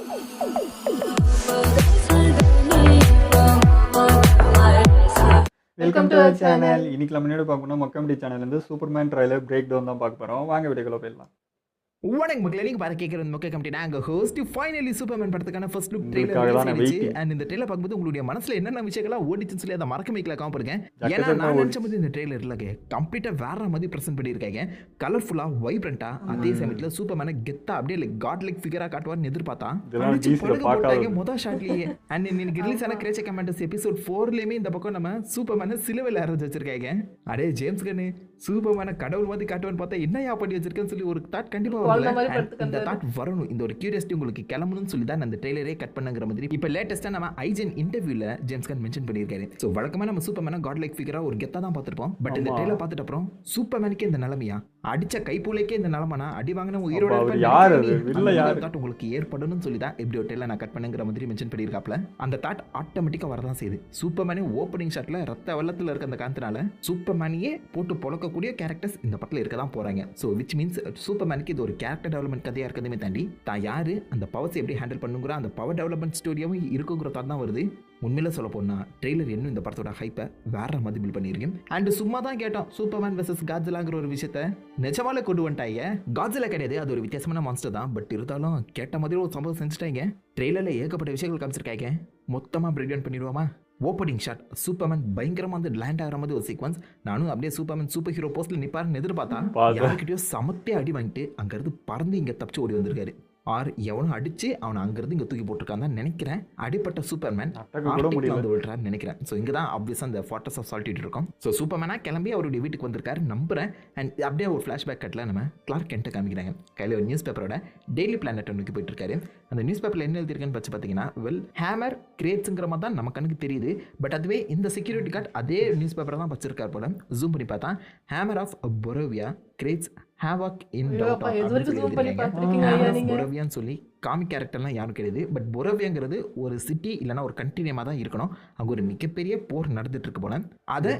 Welcome to our channel. இன்னைக்கு நம்ம என்ன பார்க்கணும், மொக்கம்டி சேனல் இருந்து சூப்பர்மேன் ட்ரைலர் பிரேக் டவுன் தான் பார்க்க போறோம். வாங்க வீடியோக்குள்ள போயிடலாம். வணக்கம் மக்களே, நீங்க பாரு கேட்கறது மொக்க கமிட்டி. நாங்கள் ஹோஸ்ட் ஃபைனலி சூப்பர்மேன் படத்துக்கான ஃபர்ஸ்ட் லுக் ட்ரெய்லர் அண்ட் இந்த ட்ரெய்லர் பார்க்கும்போது உங்களுடைய மனசுல என்னென்ன விஷயங்கள்லாம் ஓடிச்சுன்னு சொல்லி அதை மறக்க வைக்கல காமிருங்க. ஏன்னா நான் நினைச்ச மாதிரி இந்த ட்ரெய்லர் இல்லைங்க, கம்ப்ளீட்டா வேற மாதிரி பிரசன்ட் பண்ணியிருக்காங்க. கலர்ஃபுல்லா வைப்ரண்டா, அதே சமயத்தில் சூப்பர்மேனை கெத்தா அப்படியே லைக் காட் லைக் ஃபிகரா காட்டுவார்னு எதிர்பார்த்தா போட்டாங்க மொதல் ஷாட்லயே. அண்ட் இன்னைக்கு ரிலீஸ் ஆன கிரேச்ச கமெண்டர்ஸ் எபிசோட் 4லயுமே இந்த பக்கம் நம்ம சூப்பர்மேனை சிலுவையில் அரைஞ்சு வச்சிருக்காங்க. அடே ஜேம்ஸ் கன்னு சூப்பர்மேனை கடவுள் மாதிரி காட்டுவான்னு பார்த்தா என்னையா பண்ணி வச்சிருக்கேன்னு சொல்லி ஒரு தாட் கண்டிப்பா இந்த தாட் வரணும். இந்த ஒரு கியூரியாசிட்டி உங்களுக்கு கிளம்பணும்னு சொல்லி தான் அந்த ட்ரெய்லரே கட் பண்ணுங்கிற மாதிரி இப்போ லேட்டஸ்டா நம்ம ஐஜன் இன்டர்வியூல ஜேம்ஸ் கன் மென்ஷன் பண்ணியிருக்காரு. ஸோ வழக்கமா நம்ம சூப்பர்மேனை காட் லைக் ஃபிகரா ஒரு கெத்தா தான் பார்த்துருப்போம். பட் இந்த ட்ரெய்லர் பார்த்துட்டு அப்புறம் சூப்பர்மேனுக்கே இந்த நிலைமையா, அடிச்ச கைப்பூலைக்கே இந்த நிலைமைனா, அடி வாங்கின உயிரோட தாட் உங்களுக்கு ஏற்படணும்னு சொல்லி தான் இப்படி ஒரு ட்ரெய்லர் நான் கட் பண்ணுங்கிற மாதிரி மென்ஷன் பண்ணியிருக்காப்ல. அந்த தாட் ஆட்டோமேட்டிக்கா வரதான் செய்யுது. சூப்பர்மேனே ஓப்பனிங் ஷாட்ல ரத்த வெள்ளத்தில் இருக்க அந்த காரணத்தினால சூப்பர்மேனையே போட்டு பொழக்கக்கூடிய கேரக்டர்ஸ் இந்த படத்தில் இருக்க தான் போறாங்க. ஸோ விச் மீன்ஸ் சூப்பர்மேனுக்கு இது ஒரு கேரக்டர் டெவலப்மெண்ட் கதையாக இருக்கிறதுமே தாண்டி தான் யாரு, அந்த பவர்ஸ் எப்படி ஹேண்டில் பண்ணுங்கிற அந்த பவர் டெவலப்மெண்ட் ஸ்டோரியாவும் இருக்குங்கிற தாட் தான் வருது. உண்மையில சொல்ல போனா ட்ரெய்லர் இன்னும் இந்த படத்தோட ஹைப்பை வேற மாதிரி பில்ட் பண்ணியிருக்கேன். அண்ட் சும்மா தான் கேட்டோம் சூப்பர்மேன் வெர்சஸ் காட்ஸிலாங்கிற ஒரு விஷயத்தை நிஜமாலே கொண்டு வந்துட்டாங்க. காட்ஸிலா கிடையாது, அது ஒரு வித்தியாசமான மான்ஸ்டர் தான். பட் இருந்தாலும் கேட்ட மாதிரி ஒரு சம்பவம் செஞ்சுட்டாங்க. ட்ரெய்லர்ல ஏகப்பட்ட விஷயங்கள் காமிச்சிருக்காங்க. மொத்தமாக பிரேக் டவுன் பண்ணிடுவோமா? ஓப்பனிங் ஷாட் சூப்பர்மேன் பயங்கரமாக வந்து லேண்ட் ஆகிற மாதிரி ஒரு சீக்வன்ஸ். நானும் அப்படியே சூப்பர்மேன் சூப்பர் ஹீரோ போஸ்ட்ல நிற்பாருன்னு எதிர்பார்த்தா யாருக்கிட்டயோ சமத்தே அடி வாங்கிட்டு அங்கேருந்து பறந்து இங்கே தப்பிச்சு ஓடி வந்திருக்காரு. ஆர் எவனும் அடிச்சு அவனை அங்கிருந்து இங்கே தூக்கி போட்டிருக்கான் தான் நினைக்கிறேன். அடிப்பட்ட சூப்பர்மேன் வந்து விடுறாருன்னு நினைக்கிறேன். ஸோ இங்கே தான் ஆப்வியஸாக அந்த ஃபார்ட்ரஸ் ஆஃப் சால்ட்டிட்டு இருக்கோம். ஸோ சூப்பர்மேனாக கிளம்பி அவருடைய வீட்டுக்கு வந்திருக்காரு நம்புறேன். அண்ட் அப்படியே ஒரு ஃப்ளாஷ்பேக் கட்டில் நம்ம கிளார்க் கென்ட்டை காமிக்கிறாங்க. கையில் ஒரு நியூஸ் பேப்பரோட டெய்லி பிளானட் நோக்கி போயிட்டு இருக்காரு. அந்த நியூஸ் பேப்பரில் என்ன எழுதியிருக்கேன்னு வச்சு பார்த்தீங்கன்னா, வெல் ஹேமர் கிரேட்ஸுங்கிற மாதிரி தான் நம்ம கண்ணுக்கு தெரியுது. பட் அதுவே இந்த செக்யூரிட்டி கார்டு அதே நியூஸ் பேப்பரை தான் வச்சிருக்காரு போல. ஜூம் பண்ணி பார்த்தா ஹேமர் ஆஃப் பொரோவியா கிரேட்ஸ் ஹேவாக் இன் பொரோவியான்னு சொல்லி காமிக் கேரக்டர்லாம் யாரும் கிடையாது. பட் பொரோவியாங்கிறது ஒரு சிட்டி இல்லைனா ஒரு கண்ட்ரி நேமாக தான் இருக்கணும். அங்கே ஒரு மிகப்பெரிய போர் நடந்துட்டு இருக்கு போல. அதை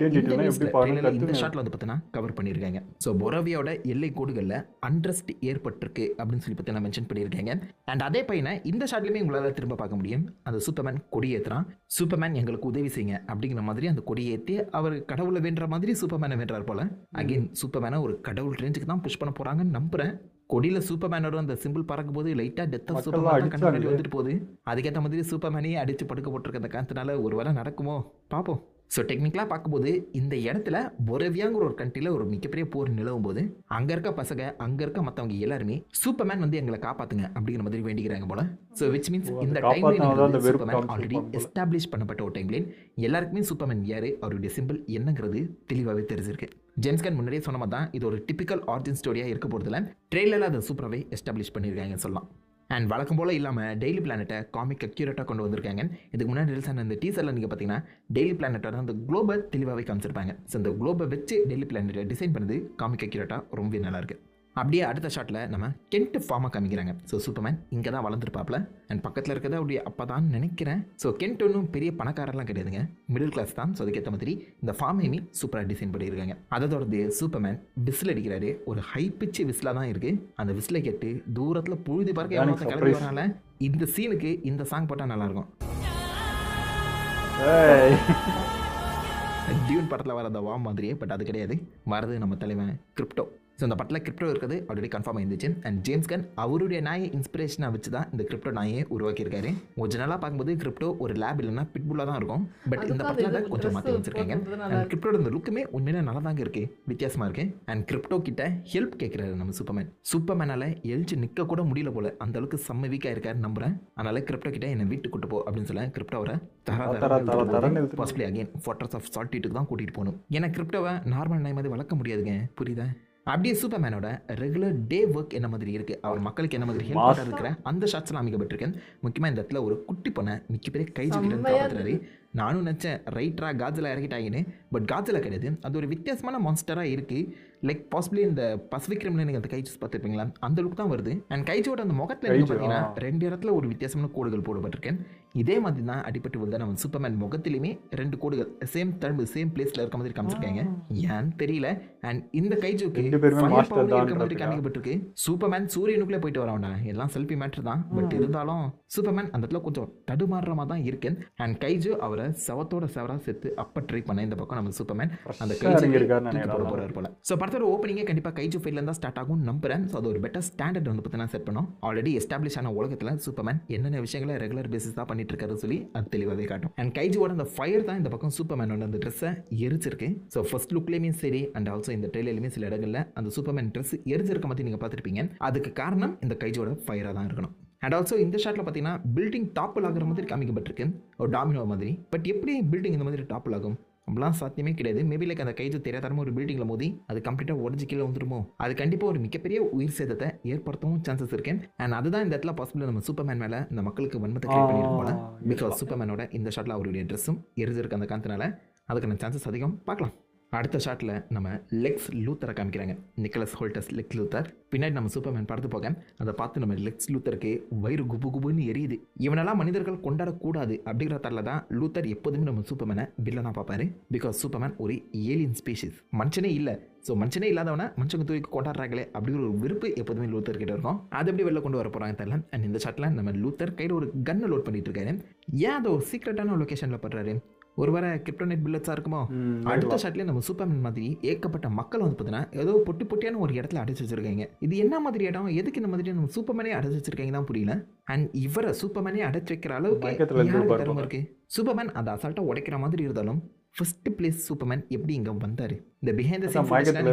இந்த ஷாட்ல வந்து பார்த்தீங்கன்னா கவர் பண்ணியிருக்காங்க. ஸோ பொரோவியாவோட எல்லை கோடுகளில் அண்ட்ரஸ்ட் ஏற்பட்டிருக்கு அப்படின்னு சொல்லி பார்த்தீங்கன்னா மென்ஷன் பண்ணியிருக்காங்க. அண்ட் அதே பையனை இந்த ஷாட்லையுமே உங்களால் திரும்ப பார்க்க முடியும். அந்த சூப்பர்மேன் கொடியேற்றுறான். சூப்பர்மேன் எங்களுக்கு உதவி செய்யுங்க அப்படிங்கிற மாதிரி அந்த கொடியேற்றி அவர் கடவுளை வேண்டுற மாதிரி சூப்பர்மேனை வேண்டார் போல. அகைன் சூப்பர்மேனை ஒரு கடவுள் ரேஞ்சுக்கு தான் புஷ் பண்ண போறாங்கன்னு நம்புறேன். கொடியில் சூப்பர்மேனோட அந்த சிம்பிள் பறக்கும் போது லைட்டாக டெத் ஆஃப் சூப்பர்மேன் கண்ணாடி வந்துட்டு போகுது. அதுக்கேற்ற மாதிரி சூப்பர்மேனையே அடித்து படுக்க போட்டிருக்க அந்த காரணத்தினால ஒரு வேளை நடக்குமோ பார்ப்போம். ஸோ டெக்னிக்கலாக பார்க்கும்போது இந்த இடத்துல பொரோவியாங்கிற ஒரு கண்ட்ரியில் ஒரு மிகப்பெரிய போர் நிலவும் போது அங்கே இருக்க பசங்க அங்கே இருக்க மற்றவங்க எல்லாருமே சூப்பர்மேன் வந்து எங்களை காப்பாற்றுங்க அப்படிங்கிற மாதிரி வேண்டிக்கிறாங்க போல. ஸோ விச் மீன்ஸ் இந்த டைம்லைன் சூப்பர்மேன் ஆல்ரெடி எஸ்டாப்ளிஷ் பண்ணப்பட்ட ஒரு டைம்லைன். எல்லாருக்குமே சூப்பர்மேன் யார், அவருடைய சிம்பிள் என்னங்கிறது தெளிவாகவே தெரிஞ்சிருக்கு. ஜேம்ஸ் கன் முன்னாடியே சொன்ன மாதிரி தான் இது ஒரு டிபிக்கல் ஆரிஜின் ஸ்டோரியாக இருக்க போகிறதுல ட்ரெய்லரில் அதை சூப்பராகவே எஸ்டாப்ளிஷ் பண்ணியிருக்காங்கன்னு சொல்லலாம். அண்ட் வழக்கம் போல் இல்லாமல் டெய்லி பிளானட்டை காமிக் அக்யூரேட்டாக கொண்டு வந்திருக்காங்க. இதுக்கு முன்னாடி ரிலீஸ் ஆன இந்த டீசரில் நீங்கள் பார்த்தீங்கன்னா டெய்லி பிளானட்டோட அந்த குளோபை தெளிவாகவே காமிச்சிருப்பாங்க. ஸோ அந்த குளோபை வச்சு டெய்லி பிளானட்டை டிசைன் பண்ணது காமிக் அக்யூரேட்டாக ரொம்பவே நல்லாயிருக்கு. அப்படியே அடுத்த ஷாட்டில் நம்ம கென்ட் ஃபார்மாக காமிக்கிறாங்க. ஸோ சூப்பர்மேன் இங்கே தான் வளர்ந்துருப்பாப்ல. அண்ட் பக்கத்தில் இருக்கிறத அப்படியே அப்போ தான் நினைக்கிறேன். ஸோ கென்ட் ஒன்றும் பெரிய பணக்காரெல்லாம் கிடையாதுங்க, மிடில் கிளாஸ் தான். ஸோ அதுக்கேற்ற மாதிரி இந்த ஃபார்மையுமே சூப்பராக டிசைன் பண்ணியிருக்காங்க. அதோடது சூப்பர்மேன் விசில் அடிக்கிறாரு. ஒரு ஹை பிச்சு விசிலாக தான் இருக்குது. அந்த விசிலை கேட்டு தூரத்தில் புழுதி பார்க்க எவ்வளோ கிளம்பி வரனால இந்த சீனுக்கு இந்த சாங் போட்டால் நல்லாயிருக்கும். டியூன் படத்தில் வர அந்த வாம் மாதிரியே, பட் அது கிடையாது. வரது நம்ம தலைவன் கிரிப்டோ. ஸோ இந்த படத்தில் கிரிப்டோ இருக்கிறது ஆல்ரெடி கன்ஃபார்ம் ஆயிருந்துச்சு. அண்ட் ஜேம்ஸ் கன் அவருடைய நாயை இன்ஸ்பிரேஷனாக வச்சு தான் இந்த கிரிப்டோ நாயை உருவாக்கியிருக்காரு. ஒரிஜினலாக பார்க்கும்போது கிரிப்டோ ஒரு லேப் இல்லைன்னா பிட்புல்லாக தான் இருக்கும். பட் இந்த படத்தில் கொஞ்சம் மாற்றி வச்சிருக்காங்க. அண்ட் கிரிப்டோட இந்த லுக்குமே உண்மையிலே நல்லா தாங்க இருக்குது, வித்தியாசமாக இருக்குது. அண்ட் கிரிப்டோ கிட்ட ஹெல்ப் கேட்குறாரு நம்ம சூப்பர்மேன். சூப்பர்மேனால் எழுச்சி நிற்க கூட முடியல போல, அந்த அளவுக்கு செம்ம வீக்காக இருக்காரு நம்புறேன். அதனால கிரிப்டோ கிட்ட என்னை வீட்டுக்கு கூட்டு போ அப்படின்னு சொல்ல கிரிப்டோவை பாசிபிளி அகைன் ஃபார்ட்ரஸ் ஆஃப் சால்ட்டிட்டுக்கு தான் கூட்டிகிட்டு போகணும். ஏன்னா கிரிப்டோவை நார்மல் நாய் மாதிரி வளர்க்க முடியாதுங்க, புரியுதா? அப்படியே சூப்பர்மேனோட ரெகுலர் டே ஒர்க் என்ன மாதிரி இருக்குது, அவர் மக்களுக்கு என்ன மாதிரி ஹெல்ப் பண்ண இருக்கிற அந்த ஷாட்ஸ்லாம் அமைக்கப்பட்டிருக்கேன். முக்கியமாக இந்த இடத்துல ஒரு குட்டி பொண்ணை மிகப்பெரிய கை தூக்கிட்டு காப்பாற்றுறாரு. நானும் நினச்சேன் ரைட்டரா காஜில் இறக்கிட்டாங்கன்னு. பட் காஜில் கிடையாது, அது ஒரு வித்தியாசமான மான்ஸ்டராக இருக்குது. லைக் பாசிபிளி இந்த பசிபிக் ரிம்ல நீங்கள் அந்த கைஜஸ் பார்த்துருப்பீங்களா, அந்த லுக் தான் வருது. அண்ட் கைஜோட அந்த முகத்தில் என்ன பார்த்தீங்கன்னா 2 இடத்துல ஒரு வித்தியாசமான கோடுகள் போடப்பட்டிருக்கேன். இதே மாதிரி தான் அடிப்பட்டு வந்து நம்ம சூப்பர்மேன் முகத்திலுமே 2 கோடுகள் சேம் டைம் சேம் பிளேஸில் இருக்க மாதிரி காமிச்சிருக்காங்க. ஏன்னு தெரியல. அண்ட் இந்த கைஜோக்கு இருக்க மாதிரி காமிக்கப்பட்டிருக்கு. சூப்பர்மேன் சூரியனுக்குள்ளே போயிட்டு வரவனா, எல்லாம் செல்ஃபி மேட்டர் தான். பட் இருந்தாலும் சூப்பர்மேன் அந்த இடத்துல கொஞ்சம் தடுமாறுற மாதிரி தான் இருக்கேன். அண்ட் கைஜோ அவரை சவத்தோட சவரா சேர்த்து அப்ப ட்ரை பண்ண இந்த பக்கம் நம்ம சூப்பர்மேன் அந்த கைஜோ போட போறாரு போல. ஸோ படத்தோட ஓப்பனிங்கே கண்டிப்பாக கைஜோ ஃபைட்ல இருந்தால் ஸ்டார்ட் ஆகும் நம்புறேன். ஸோ அது ஒரு பெட்டர் ஸ்டாண்டர்ட் வந்து பார்த்தீங்கன்னா செட் பண்ணோம். ஆல்ரெடி எஸ்டாப்ளிஷ் ஆன உலகத்தில் சூப்பர்மேன் என்னென்ன விஷயங்களை ரெகுலர் பேசிஸ் தான் பண்ணிட்டு இருக்காரு சொல்லி அது தெளிவாகவே காட்டும். அண்ட் கைஜோட அந்த ஃபயர் தான் இந்த பக்கம் சூப்பர்மேனோட அந்த ட்ரெஸ்ஸை எரிச்சிருக்கு. ஸோ ஃபர்ஸ்ட் லுக்லேயுமே சரி அண்ட் ஆல்சோ இந்த ட்ரெயிலருமே சில இடங்களில் அந்த சூப்பர்மேன் ட்ரெஸ் எரிச்சிருக்க மாதிரி நீங்கள் பார்த்துருப்பீங்க. அதுக்கு காரணம் இந்த கைஜோட ஃபயராக தான் இருக்கணும். அண்ட் ஆல்சோ இந்த ஷாட்டில் பார்த்தீங்கன்னா பில்டிங் டாப்பில் ஆகிற மாதிரி காமிக்கப்பட்டிருக்கு, ஒரு டாமினோ மாதிரி. பட் எப்படி பில்டிங் இந்த மாதிரி டாப்பில் ஆகும்? அப்படிலாம் சாத்தியமே கிடையாது. மேபி லைக் அந்த கைஜோ தெரியாதரமாக ஒரு பில்டிங்கில் மோதி அது கம்ப்ளீட்டாக உடஞ்சி கீழே வந்துருமோ, அது கண்டிப்பாக ஒரு மிகப்பெரிய உயிர் சேதத்தை ஏற்படுத்தவும் சான்சஸ் இருக்கேன். அண்ட் அதுதான் இந்த இடத்துல பாசிபிள் நம்ம சூப்பர்மேன் மேலே இந்த மக்களுக்கு வன்மத்தை கிரியேட் பண்ணியிருக்கோம் போல. பிகாஸ் சூப்பர்மேனோட இந்த ஷாட்டில் அவருடைய ட்ரெஸ்ஸும் எரிஞ்சிருக்கு அந்த காரணத்தினால அதுக்கான சான்சஸ் அதிகம். பார்க்கலாம். அடுத்த ஷாட்டில் நம்ம லெக்ஸ் லூத்தரை காமிக்கிறாங்க. Nicholas Hoult Lex Luthor. பின்னாடி நம்ம சூப்பர்மேன் படத்து போக அதை பார்த்து நம்ம லெக்ஸ் லூத்தருக்கு வயிறு குபு குபுன்னு எரியுது. இவனெல்லாம் மனிதர்கள் கொண்டாடக்கூடாது அப்படிங்கிற தரல தான் லூத்தர் எப்போதுமே நம்ம சூப்பர்மேனை வில்லனா பார்ப்பாரு. பிகாஸ் சூப்பர்மேன் ஒரு ஏலியன் ஸ்பீஷிஸ், மனுஷனே இல்லை. ஸோ மனுஷனே இல்லாதவனை மனுஷங்க தூக்கி கொண்டாடுறாங்களே அப்படிங்கிற ஒரு விருப்பு எப்போதுமே லூத்தர் கிட்ட இருக்கும். அதை எப்படி வெளில கொண்டு வர போகிறாங்க தெரியல. அண்ட் இந்த ஷாட்டில் நம்ம லூத்தர் கையில் ஒரு கன்னை லோட் பண்ணிட்டு இருக்காரு. ஏன் அதை ஒரு சீக்ரெட்டான லொக்கேஷனில் படுறாரு? ஒரு வேற கிரிப்டோனைட் புல்லட்ஸாக இருக்குமோ? அடுத்த ஷாட்லேயே நம்ம சூப்பர்மேன் மாதிரி ஏகப்பட்ட மக்கள் வந்து பார்த்தீங்கன்னா ஏதோ பொட்டியான ஒரு இடத்துல அடைச்சி வச்சிருக்காங்க. இது என்ன மாதிரி இடம்? எதுக்கு இந்த மாதிரி நம்ம சூப்பர்மேனே அடைச்சி வச்சிருக்காங்க தான் புரியல. அண்ட் இவரை சூப்பர்மேனே அடைச்சி வைக்கிற அளவுக்கு இருக்கு. சூப்பர்மேன் அதை அசால்ட்டாக உடைக்கிற மாதிரி இருந்தாலும் ஃபர்ஸ்ட் பிளேஸ் சூப்பர்மேன் எப்படி இங்கே வந்தார்? இந்த பிஹைண்ட் த சீன்ஸ்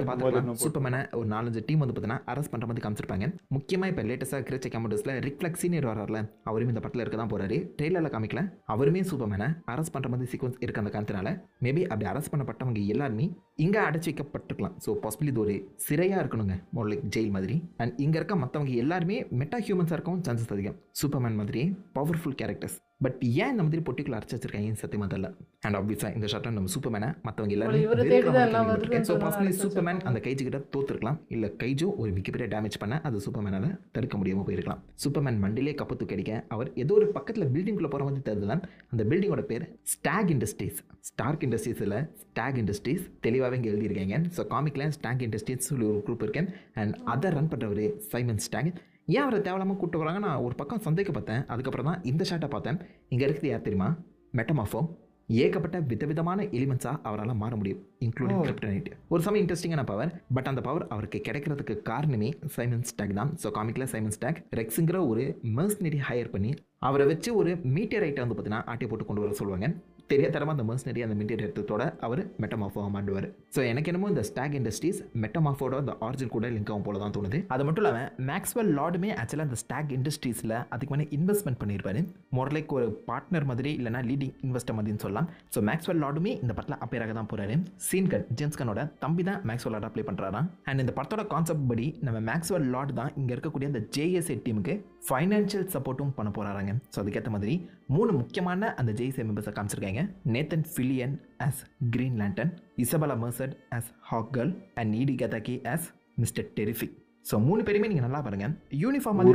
பார்த்துக்கலாம். சூப்பர்மேனை ஒரு 4-5 டீம் வந்து பார்த்தீங்கன்னா அரெஸ்ட் பண்ணுற மாதிரி காமிச்சிருப்பாங்க. முக்கியமாக இப்போ லேட்டஸ்ட்டாக கிரேச்ச கேமரஸில் ரிஃப்ளெக்ஸ் சீனியர் வரார்ல, அவருமே இந்த படத்தில் இருக்க தான் போகிறாரு. ட்ரெயிலரில் காமிக்கல, அவருமே சூப்பர்மேனை அரெஸ்ட் பண்ணுற மாதிரி சீக்வன்ஸ் இருக்க அந்த காரணத்தினால மேபி அப்படி அரெஸ்ட் பண்ணப்பட்டவங்க எல்லாருமே இங்கே அடைச்சி வைக்கப்பட்டிருக்கலாம். ஸோ பாசிபிளி இது ஒரு சிறையாக இருக்கணுங்க, மோர் லைக் ஜெயில் மாதிரி. அண்ட் இங்கே இருக்க மற்றவங்க எல்லாருமே மெட்டா ஹியூமன்ஸாக இருக்கவும் சான்சஸ் அதிகம். சூப்பர்மேன் மாதிரியே பவர்ஃபுல் கேரக்டர்ஸ். பட் ஏன் இந்த மாதிரி பொட்டிக்குள்ள அரைச்சி வச்சிருக்காங்க சத்தியமா தெரியல. அண்ட் ஆப்வியஸாக இந்த ஷாட்டில் நம்ம சூப்பர்மேனை மற்றவங்க எல்லாரும் சூப்பர்மேன் அந்த கைஜு கிட்ட தோத்துருக்கலாம். இல்லை கைஜோ ஒரு மிகப்பெரிய டேமேஜ் பண்ண அது சூப்பர்மேனால் தடுக்க முடியாமல் போயிருக்கலாம். சூப்பர்மேன் மண்டிலே கப்பத்து கிடைக்க அவர் ஏதோ ஒரு பக்கத்தில் பில்டிங்குள்ளே போகிற மாதிரி தெரியுதுலாம். அந்த பில்டிங்கோட பேர் ஸ்டாக் இண்டஸ்ட்ரீஸ். ஸ்டார்க் இண்டஸ்ட்ரீஸில் ஸ்டாக் இண்டஸ்ட்ரீஸ் தெளிவாகவே இங்கே எழுதியிருக்காங்க. ஸோ காமிக்கில் ஸ்டாக் இண்டஸ்ட்ரீஸ் சொல்லி ஒரு குரூப் இருக்கேன். அண்ட் அதை ரன் பண்ணுறவர் சைமன் ஸ்டாக். ஏன் அவரை தேவையில்லாமல் கூப்பிட்டு வராங்க? நான் ஒரு பக்கம் சந்தேகப்பட்டேன். அதுக்கப்புறம் தான் இந்த ஷாட்டை பார்த்தேன். இங்கே இருக்குது யார் தெரியுமா? மெட்டமாஃபோ. ஏகப்பட்ட விதவிதமான எலிமெண்ட்ஸாக அவரால் மாற முடியும், இன்க்ளூடிங் கிரிப்டோனைட். ஒரு சமயம் இன்ட்ரெஸ்டிங்கான பவர். பட் அந்த பவர் அவருக்கு கிடைக்கிறதுக்கு காரணமே சைமன் ஸ்டாக் தான். ஸோ காமிக்கில் சைமன் ஸ்டாக் ரெக்ஸுங்கிற ஒரு மர்சனரி ஹையர் பண்ணி அவரை வச்சு ஒரு மீட்டியரைட்டை வந்து பார்த்தீங்கன்னா ஆட்டி போட்டு கொண்டு வர சொல்லுவாங்க. தெரியாதரமாக அந்த மர்சனரி அந்த மீட்டியரைட்டத்தோட அவர் மெட்டமாஃபோவாக மாட்டுவார். ஸோ எனக்கு என்னமோ இந்த ஸ்டாக் இண்டஸ்ட்ரீஸ் மெட்டமாஃபோட அந்த ஆரிஜின் கூட லிங்க் ஆகும் போல தான் தோணுது. அது மட்டும் இல்லாமல் மேக்ஸ்வெல் லார்டுமே ஆக்சுவலாக அந்த ஸ்டாக் இண்டஸ்ட்ரீஸில் அதுக்கு மேலே இன்வெஸ்ட்மெண்ட் பண்ணியிருப்பாரு. மோர் லைக் ஒரு பார்ட்னர் மாதிரி இல்லைனா லீடிங் இன்வெஸ்டர் மாதிரின்னு சொல்லலாம். ஸோ மேக்ஸ்வெல் லார்டுமே இந்த படத்தில் அப்பேராக தான் போகிறாரு. சீன்கன் ஜேம்ஸ் கனோட தம்பி தான் மேக்ஸ்வெல் லார்டாக ப்ளே பண்ணுறாராம். அண்ட் இந்த படத்தோட கான்செப்ட் படி நம்ம மேக்ஸ்வெல் லார்டு தான் இங்கே இருக்கக்கூடிய அந்த ஜேஎஸ்ஏ டீமுக்கு ஃபைனான்ஷியல் சப்போர்ட்டும் பண்ண போகிறாங்க. ஸோ அதுக்கேற்ற மாதிரி 3 முக்கியமான அந்த ஜேஎஸ்ஏ மெம்பர்ஸை காமிச்சிருக்காங்க. Nathan Fillion as Green Lantern, Isabella Merced as Hawk Girl and Edie Gattacki as Mr. Terrific. So 3 பேருமே நீங்கள் நல்லா பாருங்க. யூனிஃபார்ம் மாதிரி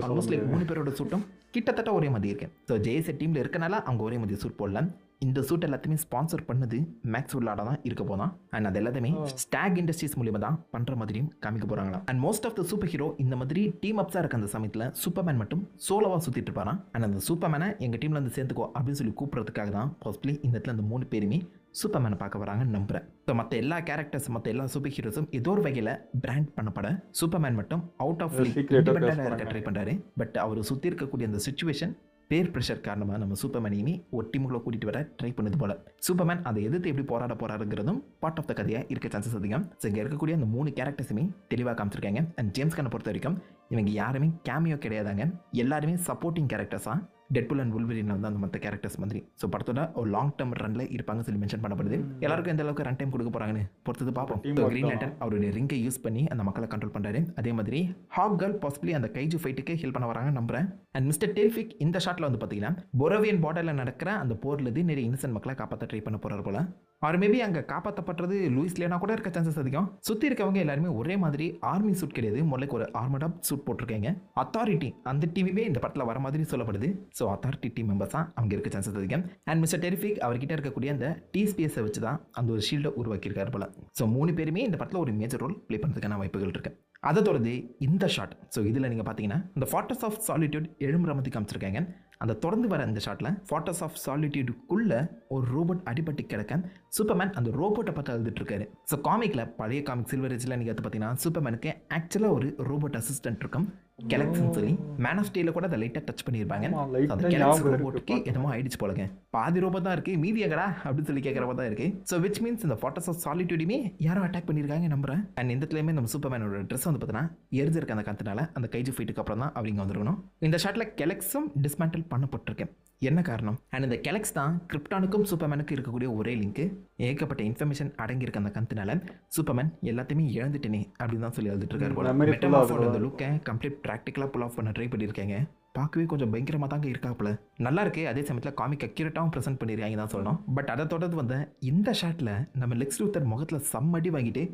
ஆல்மோஸ்ட் லைக் 3 பேரோட சூட்டும் கிட்டத்தட்ட ஒரே மாதிரி இருக்கேன். ஸோ ஜேஎஸ்ஏ டீமில் இருக்கனால அவங்க ஒரே மாதிரி சூட் போடலாம். இந்த சூட் எல்லாத்தையுமே ஸ்பான்சர் பண்ணது மேக்ஸ்வெல் லார்டா தான் இருக்க போதான். அண்ட் அது எல்லாத்தையுமே ஸ்டாக் இண்டஸ்ட்ரீஸ் மூலியமாக தான் பண்ணுற மாதிரியும் காமிக்க போகிறாங்களா. And most of the super hero இந்த மாதிரி டீம் அப்ஸாக இருக்க அந்த சமயத்தில் சூப்பர்மேன் மட்டும் சோலோவாக சுற்றிட்டு இருப்பாராம். அண்ட் அந்த சூப்பர்மேனை எங்கள் டீமில் வந்து சேர்த்துக்கோ அப்படின்னு சொல்லி கூப்பிட்றதுக்காக தான் பாசிபிளி இந்த இடத்துல அந்த 3 பேருமே சூப்பர்மேனை பார்க்க வராங்கன்னு நம்புறேன். ஸோ மற்ற எல்லா கேரக்டர்ஸ் மற்ற எல்லா சூப்பர் ஹீரோஸும் ஏதோ ஒரு வகையில் பிராண்ட் பண்ணப்பட சூப்பர்மேன் மட்டும் அவுட் ஆஃப் இண்டிபெண்டண்டாக இருக்க ட்ரை பண்ணுறாரு. பட் அவர் சுற்றி இருக்கக்கூடிய அந்த சிச்சுவேஷன் பேர் ப்ரெஷர் காரணமாக நம்ம சூப்பர்மேனையுமே ஒரு டீமுக்குள்ள கூட்டிகிட்டு வர ட்ரை பண்ணது போல. சூப்பர்மேன் அதை எதிர்த்து எப்படி போராட போறாருங்கிறதும் பார்ட் ஆஃப் த கதையாக இருக்க சான்சஸ் அதிகம். ஸோ இங்கே இருக்கக்கூடிய அந்த 3 கேரக்டர்ஸுமே தெளிவாக காமிச்சிருக்காங்க. அண்ட் ஜேம்ஸ் கனை பொறுத்த வரைக்கும் இவங்க யாருமே கேமியோ கிடையாதாங்க, எல்லாருமே சப்போர்ட்டிங் கேரக்டர்ஸாக டெட்பூல் அண்ட் வுல்வரின் வந்து அந்த மற்ற கேரக்டர்ஸ் மாதிரி. ஸோ படத்தோட ஒரு லாங் டேர்ம் ரன்ல இருப்பாங்க சொல்லி மென்ஷன் பண்ணப்படுது. எல்லாருக்கும் எந்த அளவுக்கு ரன் டைம் கொடுக்க போறாங்கன்னு பொறுத்தது பார்ப்போம். கிரீன் லேண்டன் அவருடைய ரிங்கை யூஸ் பண்ணி அந்த மக்களை கண்ட்ரோல் பண்றாரு. அதே மாதிரி ஹாக் கேர்ள் பாசிபிளி அந்த கைஜு ஃபைட்டுக்கு ஹெல்ப் பண்ண வராங்க நம்புறேன். அண்ட் மிஸ்டர் டெரிஃபிக் இந்த ஷாட்ல வந்து பார்த்தீங்கன்னா பொரோவியன் பார்டரில் நடக்கிற அந்த போர்ல இருந்து நிறைய இன்னசென்ட் மக்களை காப்பாற்ற ட்ரை பண்ண போறாரு போல. ஆர் மேபி அங்கே காப்பாற்றப்படுறது லூயிஸ் லேனா கூட இருக்க சான்சஸ் அதிகம். சுற்றி இருக்கவங்க எல்லாருமே ஒரே மாதிரி ஆர்மி சூட் கிடையாது, முதல்ல ஒரு ஆர்மட் அப் சூட் போட்டிருக்காங்க. அத்தாரிட்டி அந்த டீமே இந்த படத்தில் வர மாதிரி சொல்லப்படுது. ஸோ அத்தாரிட்டி டீம் மெம்பர்ஸ் தான் அவங்க இருக்க சான்சஸ் அதிகம். அண்ட் மிஸ்டர் டெரிஃபிக் அவர்கிட்ட இருக்கக்கூடிய அந்த டிஸ்பிஎஸை வச்சு தான் அந்த ஒரு ஷீல்டை உருவாக்கியிருக்காரு போல. ஸோ 3 பேருமே இந்த படத்தில் ஒரு மேஜர் ரோல் ப்ளே பண்ணுறதுக்கான வாய்ப்புகள் இருக்கு. அதை தொடர்ந்து இந்த ஷாட், ஸோ இதில் நீங்கள் பார்த்தீங்கன்னா இந்த ஃபார்ட்ரஸ் ஆஃப் சாலிட்யூட் எழும்புற மாதிரி காமிச்சிருக்காங்க. அந்த தொடர்ந்து வர இந்த ஷாட்டில் ஃபார்ட்ரஸ் ஆஃப் சாலிட்யூடுக்குள்ள ஒரு ரோபோட் அடிபட்டு கிடக்க சூப்பர்மேன் அந்த ரோபோட்டை பார்த்து அழுதுட்டு இருக்காரு. ஸோ காமிக்கில் பழைய காமிக் சில்வர் ஏஜில் நீங்கள் பார்த்தீங்கன்னா சூப்பர்மேனுக்கு ஆக்சுவலாக ஒரு ரோபோட் அசிஸ்டன்ட் இருக்கும், கெலக்ஸ்ன்னு சொல்லி. மேன் ஆஃப் ஸ்டீலில் கூட அதை லைட்டாக டச் பண்ணியிருப்பாங்க. அந்த கெலக்ஸ் ரோபோட்டுக்கு என்னமோ ஆயிடுச்சு போலங்க. பாதி ரோபோட் தான் இருக்குது, மீதி எங்கடா அப்படின்னு சொல்லி கேட்குறப்ப தான் இருக்குது. ஸோ விச் மீன்ஸ் இந்த ஃபார்ட்ரஸ் ஆஃப் சாலிட்யூடுமே யாரும் அட்டாக் பண்ணியிருக்காங்க நம்புறேன். அண்ட் இந்த இடத்துலையுமே நம்ம சூப்பர்மேனோட ட்ரெஸ் வந்து பார்த்தீங்கன்னா எரிஞ்சிருக்க அந்த கத்துனால அந்த கைஜு ஃபைட்டுக்கு அப்புறம் தான் அவங்க வந்துருக்கணும். இந்த ஷாட்டில் கெலக்ஸும் டிஸ்மேண்டில் பண்ணப்பட்டிருக்கேன். என்ன காரணம்? அண்ட் இந்த கெலக்ஸ் தான் கிரிப்டானுக்கும் சூப்பர்மேனுக்கும் இருக்கக்கூடிய ஒரே லிங்க். ஏகப்பட்ட இன்ஃபர்மேஷன் அடங்கியிருக்க அந்த கந்தனால சூப்பர்மேன் எல்லாத்தையுமே இழந்துட்டேனே அப்படின்னு தான் சொல்லி எழுதிட்டு இருக்காரு போல. மெட்டமாஃபோட அந்த லுக்கை கம்ப்ளீட் ப்ராக்டிக்கலாக புல் ஆஃப் பண்ண ட்ரை பண்ணியிருக்காங்க. பார்க்கவே கொஞ்சம் பயங்கரமாக தாங்க இருக்காப்புல. நல்லா இருக்கு. அதே சமயத்தில் காமிக் அக்யூரேட்டாகவும் ப்ரெசென்ட் பண்ணியிருக்காங்க தான் சொல்லணும். பட் அதை தொடர்ந்து வந்த இந்த ஷாட்டில் நம்ம லெக்ஸ் லூத்தர் முகத்தில் செம்மடி வாங்கிட்டு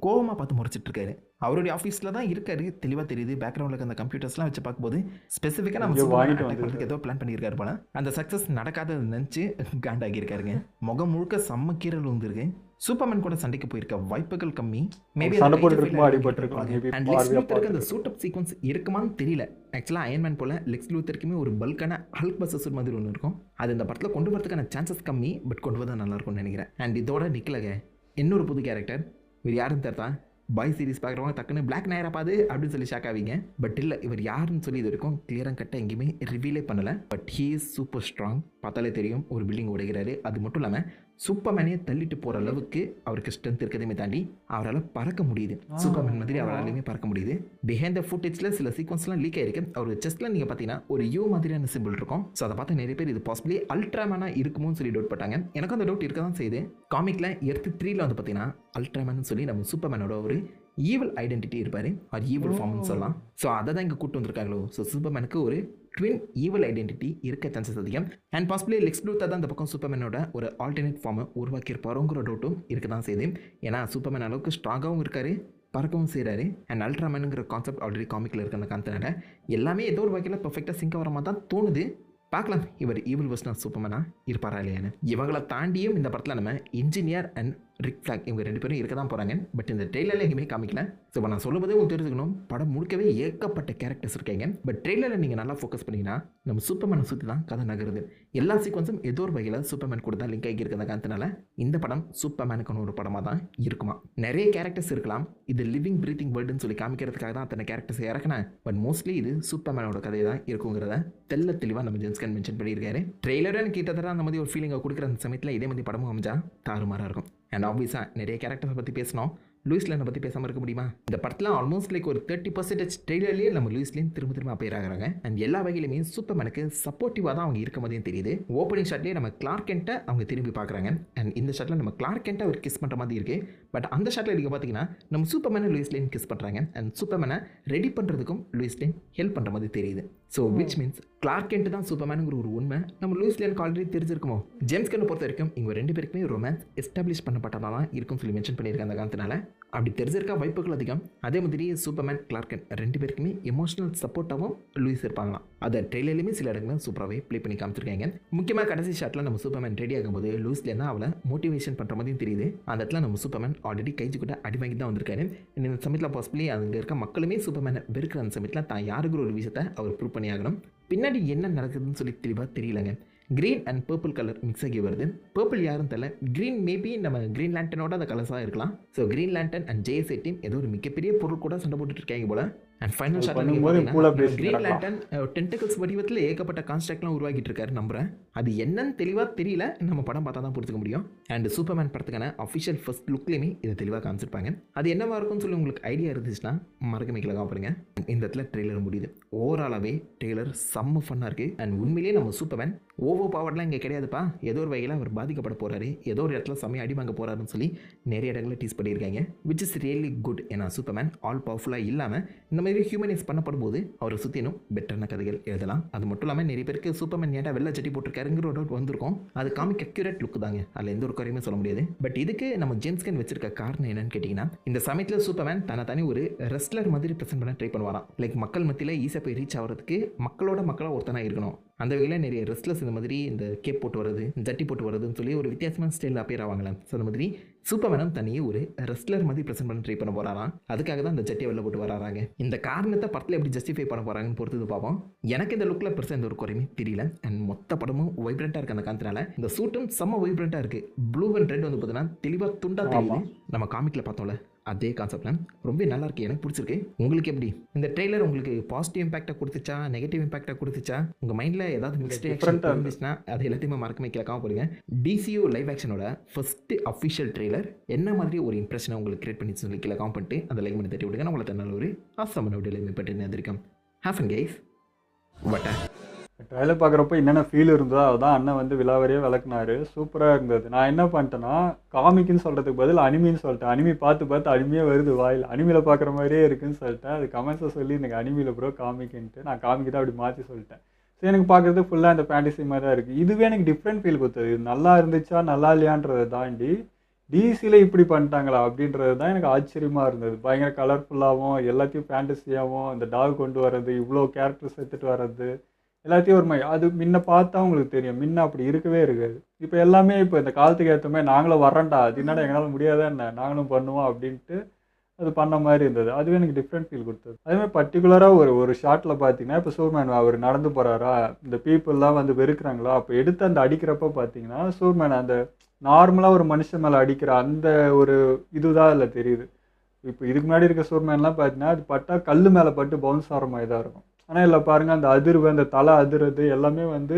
கோவமாக பார்த்து முறைச்சிட்டு இருக்காரு. அவருடைய ஆஃபீஸில் தான் இருக்காரு, தெளிவாக தெரியுது. பேக்ரவுண்டில் அந்த கம்ப்யூட்டர்ஸ்லாம் வச்சு பார்க்கும்போது ஸ்பெசிஃபிக்காக நம்ம ஏதோ பிளான் பண்ணியிருக்காரு போல. அந்த சக்ஸஸ் நடக்காதது நினச்சி காண்டாகி இருக்காருங்க. முகம் முழுக்க செம்ம கீரல் வந்துருக்கு. சூப்பர்மேன் கூட சண்டைக்கு போயிருக்க வாய்ப்புகள் கம்மி. மேபி அந்த சூட் அப் சீக்வன்ஸ் இருக்குமான்னு தெரியல. ஆக்சுவலாக அயன்மேன் போல லெக்ஸ் லூத்தருக்குமே ஒரு பல்கான ஹல்க் பஸ்ஸஸ் மாதிரி ஒன்று இருக்கும். அது இந்த படத்தில் கொண்டு வரதுக்கான சான்சஸ் கம்மி. பட் கொண்டு வந்தால் நல்லா இருக்கும்னு நினைக்கிறேன். அண்ட் இதோட நிக்கலங்க இன்னொரு புது கேரக்டர். இவர் யாருன்னு தெரியா? பாய் சீரிஸ் பார்க்குறவங்க டக்குன்னு பிளாக் நேரா பாது அப்படின்னு சொல்லி ஷாக் ஆவீங்க. பட் இல்லை, இவர் யாருன்னு சொல்லி இது வரைக்கும் கிளியராக கட்ட எங்கேயுமே ரிவீலே பண்ணலை. But he is super strong. பார்த்தாலே தெரியும் ஒரு பில்டிங் உடைகிறாரு. அது மட்டும் இல்லாமல் சூப்பர்மேனே தள்ளிட்டு போகிற அளவுக்கு அவருக்கு ஸ்ட்ரென்த் இருக்கிறதையுமே தாண்டி அவரால் பறக்க முடியுது. சூப்பர்மேன் மாதிரி அவராலுமே பறக்க முடியுது. பிஹைண்ட் த ஃபுட்டேஜில் சில சீக்வன்ஸ்லாம் லீக் ஆயிருக்கு. அவர் செஸ்ட்டில் நீங்கள் பார்த்தீங்கன்னா ஒரு யூ மாதிரியான சிம்பிள் இருக்கும். ஸோ அதை பார்த்து நிறைய பேர் இது பாசிபிளி அல்ட்ராமேனாக இருக்குமோன்னு சொல்லி டவுட் பட்டாங்க. எனக்கு அந்த டவுட் இருக்க தான் செய்யுது. காமிக்கில் எர்த் 3ல் வந்து பார்த்தீங்கன்னா அல்ட்ராமேன் சொல்லி நம்ம சூப்பர்மேனோட ஒரு ஈவல் ஐடென்டிட்டி இருப்பார், ஆர் ஈவல் ஃபார்ம்னு சொல்லலாம். ஸோ அதை தான் இங்கே கூட்டு வந்திருக்காங்களோ. ஸோ சூப்பர்மேனுக்கு ஒரு ட்வின் ஈவல் ஐடென்டிட்டி இருக்க சான்சஸ் அதிகம். அண்ட் பாசிபிளி லெக்ஸ் லூத்தர் தான் இந்த பக்கம் சூப்பர்மேனோட ஒரு ஆல்டர்னேட் ஃபார்மை உருவாக்கியிருப்பாரோங்கிற டவுட்டும் இருக்க தான் செய்யுது. ஏன்னா சூப்பர்மேன் அளவுக்கு ஸ்ட்ராங்காகவும் இருக்காரு, பறக்கவும் செய்கிறாரு. அண்ட் அல்ட்ராமேனுங்கிற கான்செப்ட் ஆல்ரெடி காமிக்கில் இருக்க அந்த காரணத்தினால எல்லாமே ஏதோ ஒரு வகையில் பர்ஃபெக்டாக சிங்க் வர மாதிரி தான் தோணுது. பார்க்கலாம் இவர் ஈவில் வெர்ஷன் ஆஃப் சூப்பர்மேனா இருப்பாரா இல்லையான்னு. இவங்களை தாண்டியும் இந்த படத்தில் நம்ம இன்ஜினியர் அண்ட் ரிக் ஃப்ளாக் இவங்க 2 பேரும் இருக்க தான் போகிறாங்க. பட் இந்த ட்ரெய்லரில் எங்கேயுமே காமிக்கல. ஸோ நான் சொல்லும்போதே உங்களுக்கு தெரிஞ்சுக்கணும், படம் முழுக்கவே ஏகப்பட்ட கேரக்டர்ஸ் இருக்காங்க. பட் ட்ரெய்லரில் நீங்கள் நல்லா ஃபோக்கஸ் பண்ணிங்கன்னா நம்ம சூப்பர்மேனை சுற்றி தான் கதை நகருது. எல்லா சீக்வன்ஸும் ஏதோ ஒரு வகையில் சூப்பர்மேன் கூட தான் லிங்க் ஆகி இருக்கிற காரணத்தினால இந்த படம் சூப்பர்மேனுக்கான ஒரு படமாக தான் இருக்குமா. நிறைய கேரக்டர்ஸ் இருக்கலாம். இது லிவிங் பிரீத்திங் வேர்ல்டுன்னு சொல்லி காமிக்கிறதுக்காக தான் அத்தனை கேரக்டர்ஸ் இறக்குனேன். பட் மோஸ்ட்லி இது சூப்பர்மேனோட கதையை தான் இருக்குங்கிறத தெளிவாக நம்ம ஜென்ஸ்கன் மென்ஷன் பண்ணியிருக்காரு. ட்ரெய்லரும் கிட்டத்தட்ட அந்த மாதிரி ஒரு ஃபீலிங்கை கொடுக்குற அந்த சமயத்தில் இதே மாதிரி படமும் அமைஞ்சா தாறுமாறாக இருக்கும். அண்ட் ஆப்வியஸாக நிறைய கேரக்டர்ஸை பற்றி பேசணும். லூயிஸ் லேனை பற்றி பேசாமல் இருக்க முடியுமா? இந்த படத்தில் ஆல்மோஸ்ட் லைக் ஒரு 30% ட்ரெய்லர்லேயே நம்ம லூயிஸ் லேன் திரும்ப அப்பேர் ஆகிறாங்க. அண்ட் எல்லா வகையிலுமே சூப்பர்மேனுக்கு சப்போர்ட்டிவாக தான் அவங்க இருக்க மாதிரியும் தெரியுது. ஓப்பனிங் ஷாட்லேயே நம்ம கிளார்க் கெண்ட்டை அவங்க திரும்பி பார்க்குறாங்க. அண்ட் இந்த ஷாட்டில் நம்ம கிளார்க் கெண்ட்டை அவர் கிஸ் பண்ணுற மாதிரி இருக்குது. பட் அந்த ஷாட்டில் நீங்கள் பார்த்தீங்கன்னா நம்ம சூப்பர்மேனை லூயிஸ் லேன் கிஸ் பண்ணுறாங்க. அண்ட் சூப்பர்மேனை ரெடி பண்ணுறதுக்கும் லூயிஸ் லேன் ஹெல்ப் பண்ணுற மாதிரி தெரியுது. So which means Clark Kent தான் சூப்பர்மேனுங்கிற ஒரு உண்மை நம்ம லூயிஸ் லேனுக்கு ஆல்ரெடி தெரிஞ்சிருக்குமோ. ஜேம்ஸ் கன்னை பொறுத்த வரைக்கும் இவங்க 2 பேருக்குமே ரொமான்ஸ் எஸ்டாப்ளிஷ் பண்ணப்பட்டதாக தான் இருக்கும்னு சொல்லி மென்ஷன் பண்ணியிருக்காங்க. அந்த காரணத்தினால அப்படி தெரிஞ்சிருக்க வாய்ப்புகள் அதிகம். அதே மாதிரி சூப்பர்மேன் கிளார்க் கெண்ட் 2 பேருக்குமே எமோஷனல் சப்போர்ட்டாகவும் லூயிஸ் இருப்பாங்களாம். அதை ட்ரெய்லர்லையுமே சில இடங்களில் சூப்பராகவே ப்ளே பண்ணி காமிச்சிருக்காங்க. முக்கியமாக கடைசி ஷாட்டில் நம்ம சூப்பர்மேன் ரெடி ஆகும்போது லூயிஸ் லேன் அவளை மோட்டிவேஷன் பண்ணுற மாதிரியும் தெரியுது. அந்த இடத்துல நம்ம சூப்பர்மேன் ஆல்ரெடி கைஜு கூட அடி வாங்கி தான் வந்திருக்காரு. இந்த சமயத்தில் பாசிபிளி அங்கே இருக்க மக்களுமே சூப்பர்மேனை வெறுக்கிற அந்த சமயத்தில் தான் யாருக்கிற ஒரு விஷயத்தை அவர் ப்ரூவ் பண்ணி ஆகணும். பின்னாடி என்ன நடக்குதுன்னு சொல்லி தெளிவாக தெரியலங்க. Green and purple colour mix ஆகி வருது. பர்பிள் யாரும் தெரியல. க்ரீன் மேபி நம்ம க்ரீன் லேண்டனோட அந்த கலர்ஸாக இருக்கலாம். So green lantern and JSA team ஏதோ ஒரு மிகப்பெரிய பொருள் கூட சண்டை போட்டுட்டு இருக்காங்க போல. அண்ட் ஃபைனல் அது ஷாட் பண்ணும்போது கூலா பேசி கிரீன் நடக்கலாம். லேண்டன் டென்டக்கிள்ஸ் வடிவத்தில் ஏகப்பட்ட கான்ஸ்ட்ரக்ட்லாம் உருவாக்கிட்டு இருக்காரு நம்புறேன். அது என்னன்னு தெளிவாக தெரியல, நம்ம படம் பார்த்தா தான் புரிஞ்சுக்க முடியும். அண்ட் சூப்பர்மேன் படத்துக்கான அஃபிஷியல் ஃபர்ஸ்ட் லுக்லேயுமே இதை தெளிவாக காமிச்சிருப்பாங்க. அது என்னவா இருக்கும்னு சொல்லி உங்களுக்கு ஐடியா இருந்துச்சுன்னா மறக்க மிக்கல காப்பாருங்க. இந்த இடத்துல ட்ரெய்லர் முடியுது. ஓவராலாகவே ட்ரெய்லர் செம்ம ஃபன்னாக இருக்குது. அண்ட் உண்மையிலேயே நம்ம சூப்பர்மேன் ஓவர் பவர்லாம் இங்கே கிடையாதுப்பா, ஏதோ ஒரு வகையில் அவர் பாதிக்கப்பட போகிறாரு, ஏதோ ஒரு இடத்துல செம்மையாக அடி வாங்க போகிறாருன்னு சொல்லி நிறைய இடங்களில் டீஸ் பண்ணியிருக்காங்க. Which is really good. ஏன்னா சூப்பர்மேன் ஆல் பவர்ஃபுல்லாக இல்லாமல் இந்த மாதிரி ஹியூமனைஸ் பண்ணப்படும் போது அவரை சுற்றினும் பெட்டரான கதைகள் எழுதலாம். அது மட்டும் இல்லாமல் நிறைய பேருக்கு சூப்பர்மேன் ஏன்டா வெள்ளை சட்டி போட்டிருக்காருங்கிற ஒரு டவுட் வந்திருக்கும். அது காமிக் அக்யூரேட் லுக் தாங்க, அதில் எந்த ஒரு குறையுமே சொல்ல முடியாது. பட் இதுக்கு நம்ம ஜேம்ஸ் கன் வச்சிருக்க காரணம் என்னன்னு கேட்டிங்கன்னா, இந்த சமயத்தில் சூப்பர்மேன் தனி ஒரு ரெஸ்லர் மாதிரி ப்ரெசென்ட் பண்ண ட்ரை பண்ணுவாராம். லைக் மக்கள் மத்தியில் ஈஸியாக போய் ரீச் ஆகிறதுக்கு மக்களாக ஒருத்தனாக இருக்கணும். அந்த வகையில் நிறைய ரெஸ்லர்ஸ் இந்த மாதிரி இந்த கேப் போட்டு வர்றது, ஜட்டி போட்டு வர்றதுன்னு சொல்லி ஒரு வித்தியாசமான ஸ்டைலில் அப்பியர் ஆவாங்களே. ஸோ அந்த மாதிரி சூப்பர்மேனும் தனியே ஒரு ரெஸ்லர் மாதிரி ப்ரெசென்ட் பண்ண ட்ரை பண்ண போகிறாராம். அதுக்காக தான் இந்த ஜட்டியை வெளில போட்டு வராங்க. இந்த காரணத்தை படத்தில் எப்படி ஜஸ்டிஃபை பண்ண போகிறாங்கன்னு பொறுத்து பார்ப்போம். எனக்கு இந்த லுக்கில் பெருசாக எந்த ஒரு குறையுமே தெரியல. அண்ட் மொத்த படமும் வைப்ரண்ட்டாக இருக்குது. அந்த காரணத்தினால இந்த சூட்டும் செம்ம வைப்ரண்ட்டாக இருக்குது. ப்ளூ அண்ட் ரெட் வந்து பார்த்தீங்கன்னா தெளிவாக துண்டாக தெரியுது. நம்ம காமிக்கில் பார்த்தோம்ல அதே கான்செப்ட்லாம் ரொம்ப நல்லா இருக்குது, எனக்கு பிடிச்சிருக்கு. உங்களுக்கு எப்படி இந்த ட்ரெய்லர் உங்களுக்கு பாசிட்டிவ் இம்பாக்டாக கொடுத்துச்சா, நெகட்டிவ் இம்பாக்டாக கொடுத்துச்சா, உங்கள் மைண்டில் ஏதாவது மிக்ஸ்ட் ரியாக்ஷன் இருந்துச்சுன்னா அது எல்லாத்தையுமே மறக்க வைக்கலக்காம போடுங்க. டிசியூ லைவ் ஆக்ஷனோட ஃபர்ஸ்ட் அஃபிஷியல் ட்ரெய்லர் என்ன மாதிரி ஒரு இம்ப்ரெஷனை உங்களுக்கு கிரியேட் பண்ணி சொல்லி கீழே காம் பண்ணிட்டு அந்த லைக் பண்ணி தட்டி விடுங்க. நான் உங்களை தன்னால் ஒரு ஆசமான வீடியோவில் பற்றி இருந்திருக்கேன். Have fun guys. What a trailer பார்க்குறப்போ என்னென்ன ஃபீல் இருந்ததோ அதுதான் அண்ணன் வந்து விலாவரியே விளக்குனாரு. சூப்பராக இருந்தது. நான் என்ன பண்ணிட்டேன்னா காமிக்குன்னு சொல்கிறதுக்கு பதில் அனிமின்னு சொல்லிட்டேன். அனிமி பார்த்து அனிமையே வருது வாயில், அனிமியில் பார்க்குற மாதிரியே இருக்குன்னு சொல்லிட்டேன். அது கமெண்ட்ஸை சொல்லி எனக்கு அனிமியில் ப்ரோ காமிக்குன்ட்டு நான் காமிக்கு தான் அப்படி மாற்றி சொல்லிட்டேன். ஸோ எனக்கு பார்க்குறது ஃபுல்லாக அந்த ஃபேண்டசி மாதிரி தான் இருக்குது. இதுவே எனக்கு டிஃப்ரெண்ட் ஃபீல் கொடுத்தது. இது நல்லா இருந்துச்சா நல்லா இல்லையான்றதை தாண்டி டிசியில் இப்படி பண்ணிட்டாங்களா அப்படின்றது தான் எனக்கு ஆச்சரியமாக இருந்தது. பயங்கர கலர்ஃபுல்லாகவும் எல்லாத்தையும் ஃபேண்டசியாகவும் இந்த டாக் கொண்டு வர்றது, இவ்வளோ கேரக்டர்ஸ் எடுத்துகிட்டு வர்றது எல்லாத்தையும் ஒரு மாதிரி அது முன்ன பார்த்தா உங்களுக்கு தெரியும். முன்ன அப்படி இருக்கவே இருக்காது. இப்போ எல்லாமே இப்போ இந்த காலத்துக்கு ஏற்ற மாதிரி நாங்களும் வர்றோம்டா, அது என்னடா எங்களால் முடியாதா என்ன, நாங்களும் பண்ணுவோம் அப்படின்ட்டு அது பண்ண மாதிரி இருந்தது. அதுவே எனக்கு டிஃப்ரெண்ட் ஃபீல் கொடுத்தது. அதேமாதிரி பர்டிகுலராக ஒரு ஷாட்டில் பார்த்தீங்கன்னா இப்போ சூப்பர்மேன் அவர் நடந்து போகிறாரா, இந்த பீப்புளெலாம் வந்து வெறுக்கிறாங்களா, அப்போ எடுத்து அந்த அடிக்கிறப்ப பார்த்தீங்கன்னா சூப்பர்மேன் அந்த நார்மலாக ஒரு மனுஷன் மேலே அடிக்கிற அந்த ஒரு இதுதான் அதில் தெரியுது. இப்போ இதுக்கு முன்னாடி இருக்க சூப்பர்மேன்லாம் பார்த்தீங்கன்னா அது பட்டா கல் மேலே பட்டு பவுன்ஸ் ஆகிற மாதிரி தான் இருக்கும். ஆனால் இல்லை பாருங்கள் அந்த அதிர்வு, அந்த தலை அதிர்றது எல்லாமே வந்து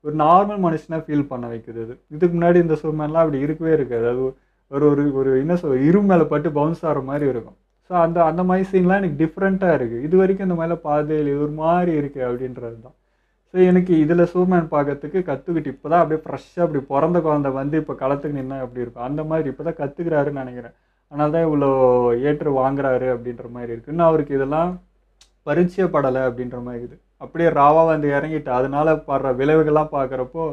ஒரு நார்மல் மனுஷனாக ஃபீல் பண்ண வைக்குது. அது இதுக்கு முன்னாடி இந்த சூப்பர்மேன்லாம் அப்படி இருக்கவே இருக்காது. அது ஒரு என்ன இரும்பு மேலே பட்டு பவுன்ஸ் ஆகிற மாதிரி இருக்கும். ஸோ அந்த மாதிரி சீன்லாம் எனக்கு டிஃப்ரெண்ட்டாக இருக்குது. இது வரைக்கும் இந்த மாதிரிலாம் பாதையில் இது ஒரு மாதிரி இருக்குது அப்படின்றது தான். ஸோ எனக்கு இதில் சூப்பர்மேன் பார்க்கறதுக்கு கற்றுக்கிட்டு இப்போ தான் அப்படியே ஃப்ரெஷ்ஷாக அப்படி பிறந்த குழந்தை வந்து இப்போ களத்துக்கு நின்னா எப்படி இருக்கும் அந்த மாதிரி இப்போ தான் கற்றுக்கிறாருன்னு நினைக்கிறேன். அதனால தான் இவ்வளோ ஏற்று வாங்குறாரு அப்படின்ற மாதிரி இருக்குது. இன்னும் அவருக்கு இதெல்லாம் பரிச்சயப்படலை அப்படின்ற மாதிரி இருக்குது. அப்படியே ராவாக வந்து இறங்கிட்டு அதனால படுற விளைவுகள்லாம் பார்க்குறப்போ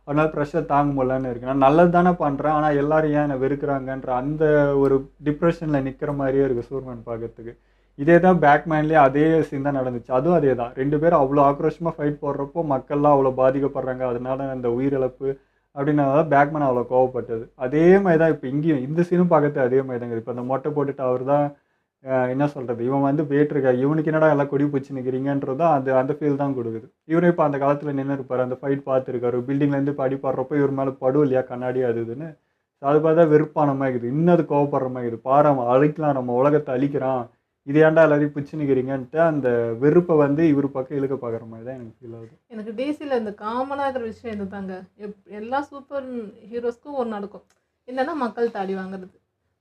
அதனால ப்ரெஷர் தாங்க முடியலன்னு இருக்குது. நான் நல்லது தானே பண்ணுறேன், ஆனால் எல்லாரும் ஏன் என்னை வெறுக்கிறாங்கன்ற அந்த ஒரு டிப்ரெஷனில் நிற்கிற மாதிரியே இருக்குது சூப்பர்மேன் பார்க்கறதுக்கு. இதே தான் பேட்மேன்லேயே அதே சீன் தான் நடந்துச்சு. அதுவும் அதே தான். 2 பேரும் அவ்வளோ ஆக்ரோஷமாக ஃபைட் போடுறப்போ மக்கள்லாம் அவ்வளோ பாதிக்கப்படுறாங்க, அதனால அந்த உயிரிழப்பு அப்படின்னால தான் பேட்மேன் அவ்வளோ கோவப்பட்டது. அதே மாதிரி தான் இப்போ இங்கேயும் இந்த சீனும் பார்க்கறது அதே மாதிரி தாங்க. இப்போ அந்த மொட்டை போட்டுட்டு அவர் தான் என்ன சொல்கிறது, இவன் வந்து போயிட்டுருக்கா, இவனுக்கு என்னடா எல்லாம் கொடி பிடிச்சி நிற்கிறீங்கன்றது தான் அந்த ஃபீல் தான் கொடுக்குது. இவரும் இப்போ அந்த காலத்தில் நின்று இருப்பார், அந்த ஃபைட் பார்த்துருக்காரு, பில்டிங்லேருந்து படி பாடுறப்போ இவர் மேலே படும் இல்லையா கண்ணாடி அது இதுன்னு. அது பார்த்தா வெறுப்பான மாதிரி இருக்குது. இன்னும் அது கோவப்படுற மாதிரி இருக்குது. பாரு அவன் அழிக்கலாம், நம்ம உலகத்தை அழிக்கிறான், இது ஏன்டா எல்லாரையும் பிடிச்சி நிற்கிறீங்கன்ட்டு அந்த வெறுப்பை வந்து இவர் பக்கம் இழுக்க பார்க்குற மாதிரி தான் எனக்கு ஃபீல் ஆகுது. எனக்கு டிசியில் இந்த காமனாக இருக்கிற விஷயம் இது தாங்க. எல்லா சூப்பர் ஹீரோஸ்க்கும் ஒரு நடக்கும் என்னென்னா மக்கள் தாடி வாங்குறது.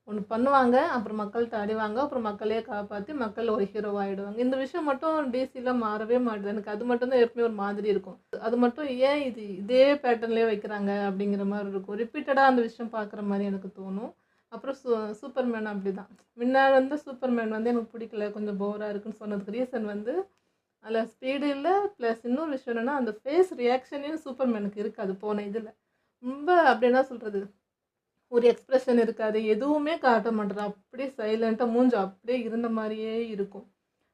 ஒன்று பண்ணுவாங்க, அப்புறம் மக்கள் தாடிவாங்க, அப்புறம் மக்களையே காப்பாற்றி மக்கள் ஒரு ஹீரோவாகிடுவாங்க. இந்த விஷயம் மட்டும் டிசியில் மாறவே மாட்டுது. எனக்கு அது மட்டும்தான் எப்பவுமே ஒரு மாதிரி இருக்கும். அது மட்டும் ஏன் இதே பேட்டர்ன்லேயே வைக்கிறாங்க அப்படிங்கிற மாதிரி இருக்கும். ரிப்பீட்டடாக அந்த விஷயம் பார்க்குற மாதிரி எனக்கு தோணும். அப்புறம் சூப்பர்மேன் அப்படி தான். முன்னாடி வந்து சூப்பர்மேன் வந்து எனக்கு பிடிக்கல, கொஞ்சம் போராக இருக்குன்னு சொன்னதுக்கு ரீசன் வந்து அதில் ஸ்பீடு இல்லை, ப்ளஸ் இன்னொரு விஷயம் என்னென்னா அந்த ஃபேஸ் ரியாக்ஷனையும் சூப்பர்மேனுக்கு இருக்காது. போன இதில் ரொம்ப அப்படி என்ன சொல்கிறது, ஒரு எக்ஸ்ப்ரெஷன் இருக்காது, எதுவுமே காட்ட மாட்டேறா, அப்படியே சைலண்ட்டாக மூஞ்சி அப்படியே இருந்த மாதிரியே இருக்கும்.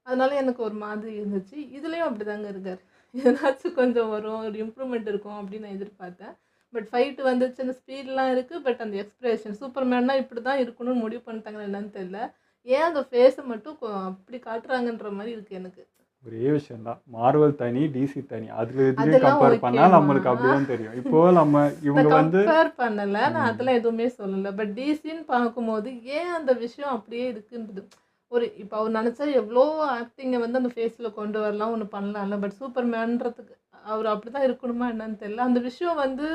அதனால எனக்கு ஒரு மாதிரி இருந்துச்சு. இதுலேயும் அப்படி தாங்க இருக்கார். எதனாச்சும் கொஞ்சம் வரும், ஒரு இம்ப்ரூவ்மெண்ட் இருக்கும் அப்படின்னு நான் எதிர்பார்த்தேன். பட் ஃபைட்டு வந்துச்சு, அந்த ஸ்பீட்லாம் இருக்குது, பட் அந்த எக்ஸ்ப்ரெஷன் சூப்பர்மேன்னா இப்படி தான் இருக்கணும்னு முடிவு பண்ணிட்டாங்களா என்னன்னு தெரியல. ஏன் அந்த ஃபேஸை மட்டும் அப்படி காட்டுறாங்கன்ற மாதிரி இருக்குது எனக்கு. ஒரே விஷயம் தான், மார்வல் தனி டிசி தனி, அதுல எதுவுமே கம்பேர் பண்ணா நம்மளுக்கு அப்படிதான் தெரியும். இப்போ நம்ம இவங்க வந்து கம்பேர் பண்ணல, நான் அதெல்லாம் எதுவுமே சொல்லலை. பட் டிசின்னு பார்க்கும்போது ஏன் அந்த விஷயம் அப்படியே இருக்குன்றது இப்போ அவர் நினச்சா எவ்வளோ ஆக்டிங்கை வந்து அந்த ஃபேஸில் கொண்டு வரலாம், ஒன்று பண்ணலாம்ல. பட் சூப்பர்மேன்றதுக்கு அவர் அப்படி தான் இருக்கணுமா என்னன்னு தெரியல. அந்த விஷயம் வந்து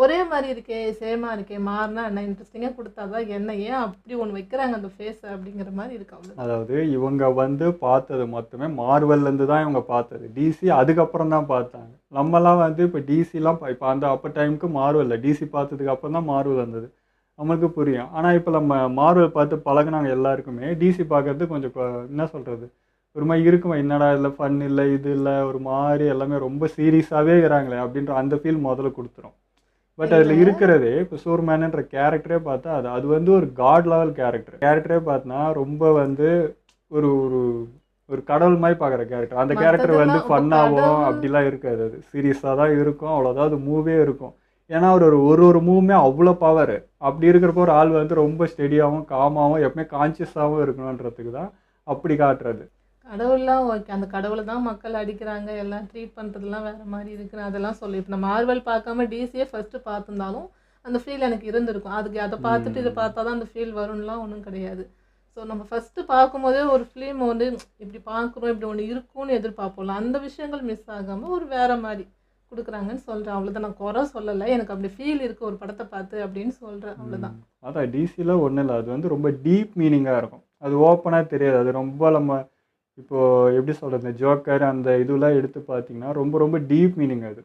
ஒரே மாதிரி இருக்கே, சேமாக இருக்கே, மாறினா என்ன, இன்ட்ரெஸ்டிங்காக கொடுத்தா தான் என்ன, ஏன் அப்படி ஒன்று வைக்கிறாங்க அந்த ஃபேஸை அப்படிங்கிற மாதிரி இருக்கு. அவ்வளோ அதாவது இவங்க வந்து பார்த்தது மொத்தமே மார்வல்லேருந்து தான் இவங்க பார்த்தது. டிசி அதுக்கப்புறம் தான் பார்த்தாங்க. நம்மலாம் வந்து இப்போ டிசிலாம் இப்போ அந்த அப்போ டைமுக்கு மார்வல் டிசி பார்த்ததுக்கு அப்புறம் தான் மார்வல் வந்தது, நம்மளுக்கு புரியும். ஆனால் இப்போ நம்ம மார்வல் பார்த்து பழகுனாங்க எல்லாருக்குமே டிசி பார்க்கறது கொஞ்சம் என்ன சொல்கிறது, ஒரு மாதிரி இருக்குமா, என்னடா இல்லை ஃபன் இல்லை இது இல்லை, ஒரு மாதிரி எல்லாமே ரொம்ப சீரியஸாகவே இருக்கிறாங்களே அப்படின்ற அந்த ஃபீல் முதல்ல கொடுத்துரும். பட் அதில் இருக்கிறது இப்போ சூப்பர்மேனுன்ற கேரக்டரே பார்த்தா அது வந்து ஒரு காட் லெவல் கேரக்டரே பார்த்தனா ரொம்ப வந்து ஒரு ஒரு ஒரு கடவுள் மாதிரி பார்க்குற கேரக்டர். அந்த கேரக்டர் வந்து ஃபன்னாகவும் அப்படிலாம் இருக்காது, அது சீரியஸாக தான் இருக்கும், அவ்வளோதான். அது மூவே இருக்கும். ஏன்னா ஒரு மூவுமே அவ்வளோ பவர். அப்படி இருக்கிறப்போ ஒரு ஆள் வந்து ரொம்ப ஸ்டெடியாகவும் காமாகவும் எப்பவுமே கான்சியஸாகவும் இருக்கணுன்றதுக்கு தான் அப்படி காட்டுறது. கடவுள்லாம் ஓகே, அந்த கடவுளை தான் மக்கள் அடிக்கிறாங்க, எல்லாம் ட்ரீட் பண்ணுறதுலாம் வேறு மாதிரி இருக்குது, அதெல்லாம் சொல்லி. இப்போ நான் மார்வல் பார்க்காம டிசியே ஃபஸ்ட்டு பார்த்துருந்தாலும் அந்த ஃபீல் எனக்கு இருந்திருக்கும். அதுக்கு அதை பார்த்துட்டு இதை பார்த்தா தான் அந்த ஃபீல் வரும்லாம் ஒன்றும் கிடையாது. ஸோ நம்ம ஃபஸ்ட்டு பார்க்கும்போதே ஒரு ஃபிலிம் வந்து இப்படி பார்க்குறோம், இப்படி ஒன்று இருக்கும்னு எதிர்பார்ப்போம்ல, அந்த விஷயங்கள் மிஸ் ஆகாமல் ஒரு வேறு மாதிரி கொடுக்குறாங்கன்னு சொல்கிறேன். அவ்வளோதான், நான் குறை சொல்லலை, எனக்கு அப்படி ஃபீல் இருக்குது ஒரு படத்தை பார்த்து அப்படின்னு சொல்கிறேன், அவ்வளோதான். அதான் டிசியில் ஒன்றும் இல்லை, அது வந்து ரொம்ப டீப் மீனிங்காக இருக்கும், அது ஓப்பனாக தெரியாது. அது ரொம்ப நம்ம இப்போது எப்படி சொல்கிறது, ஜோக்கர் அந்த இதெல்லாம் எடுத்து பார்த்தீங்கன்னா ரொம்ப ரொம்ப டீப் மீனிங். அது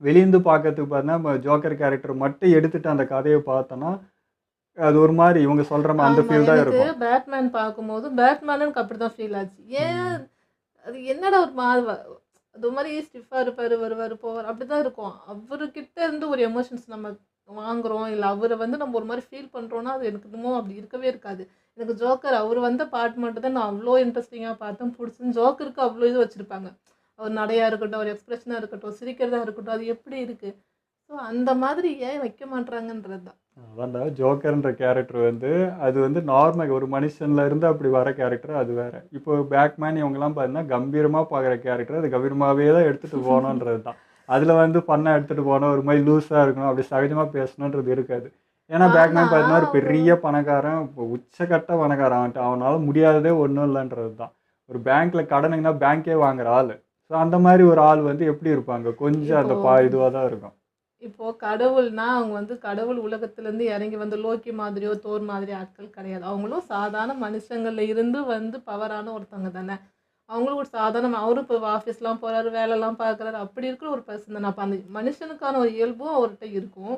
வெளியிருந்து பார்க்கறதுக்கு பார்த்தா நம்ம ஜோக்கர் கேரக்டர் மட்டும் எடுத்துகிட்டு அந்த கதையை பார்த்தோன்னா அது ஒரு மாதிரி இவங்க சொல்கிற மாதிரி அந்த ஃபீல் தான் இருக்கும். பேட்மேன் பார்க்கும்போது பேட்மேனுக்கு அப்படி தான் ஃபீல் ஆச்சு. ஏன் அது என்னடா ஒரு மாதிரி அது ஒரு மாதிரி ஸ்டிஃபாக இருப்பார், வருவார் போவார், அப்படி தான் இருக்கும். அவர்கிட்ட இருந்து ஒரு எமோஷன்ஸ் நம்ம வாங்குகிறோம், இல்லை அவரை வந்து நம்ம ஒரு மாதிரி ஃபீல் பண்ணுறோன்னா அது எனக்கு இன்னமும் அப்படி இருக்கவே இருக்காது. எனக்கு ஜோக்கர் அவர் வந்த பாட்டு மட்டும் தான் நான் அவ்வளோ இன்ட்ரெஸ்டிங்காக பார்த்தேன், பிடிச்சின்னு. ஜோக்கருக்கு அவ்வளோ இது வச்சுருப்பாங்க, அவர் நடையாக இருக்கட்டும், ஒரு எக்ஸ்பிரஷனாக இருக்கட்டும், சிரிக்கிறதா இருக்கட்டும், அது எப்படி இருக்குது. ஸோ அந்த மாதிரி ஏன் வைக்க மாட்டாங்கன்றது தான். அதான்டா ஜோக்கர்ன்ற கேரக்டர் வந்து அது வந்து நார்மல் ஒரு மனுஷன்ல இருந்து அப்படி வர கேரக்டர், அது வேற. இப்போ பேட்மேன் இவங்கெல்லாம் பார்த்தீங்கன்னா கம்பீரமாக பார்க்குற கேரக்டர், அது கம்பீரமாகவே தான் எடுத்துகிட்டு போகணுன்றது தான். அதில் வந்து பண்ணால் எடுத்துகிட்டு போகணும், ஒரு மாதிரி லூஸாக இருக்கணும், அப்படி சகஜமாக பேசணுன்றது இருக்காது. ஏன்னா பேட்மேன் பார்த்தீங்கன்னா ஒரு பெரிய பணக்காரன், இப்போ உச்சக்கட்ட பணக்காரன், அவனால முடியாததே ஒன்றும் இல்லைன்றது தான். ஒரு பேங்க்கில் கடனுங்கன்னா பேங்க்கே வாங்குற ஆள். ஸோ அந்த மாதிரி ஒரு ஆள் வந்து எப்படி இருப்பாங்க, கொஞ்சம் அந்த இதுவாக தான் இருக்கும். இப்போது கடவுள்னா அவங்க வந்து கடவுள் உலகத்துலேருந்து இறங்கி வந்து லோக்கி மாதிரியோ தோர் மாதிரி ஆட்கள் கிடையாது. அவங்களும் சாதாரண மனுஷங்களில் இருந்து வந்து பவரான ஒருத்தவங்க தானே. அவங்களும் ஒரு சாதாரண, அவரும் இப்போ ஆஃபீஸ்லாம் போகிறாரு, வேலைலாம் பார்க்குறாரு, அப்படி இருக்கிற ஒரு பர்சன் தானே. அப்போ அந்த மனுஷனுக்கான ஒரு இயல்பும் அவர்கிட்ட இருக்கும்,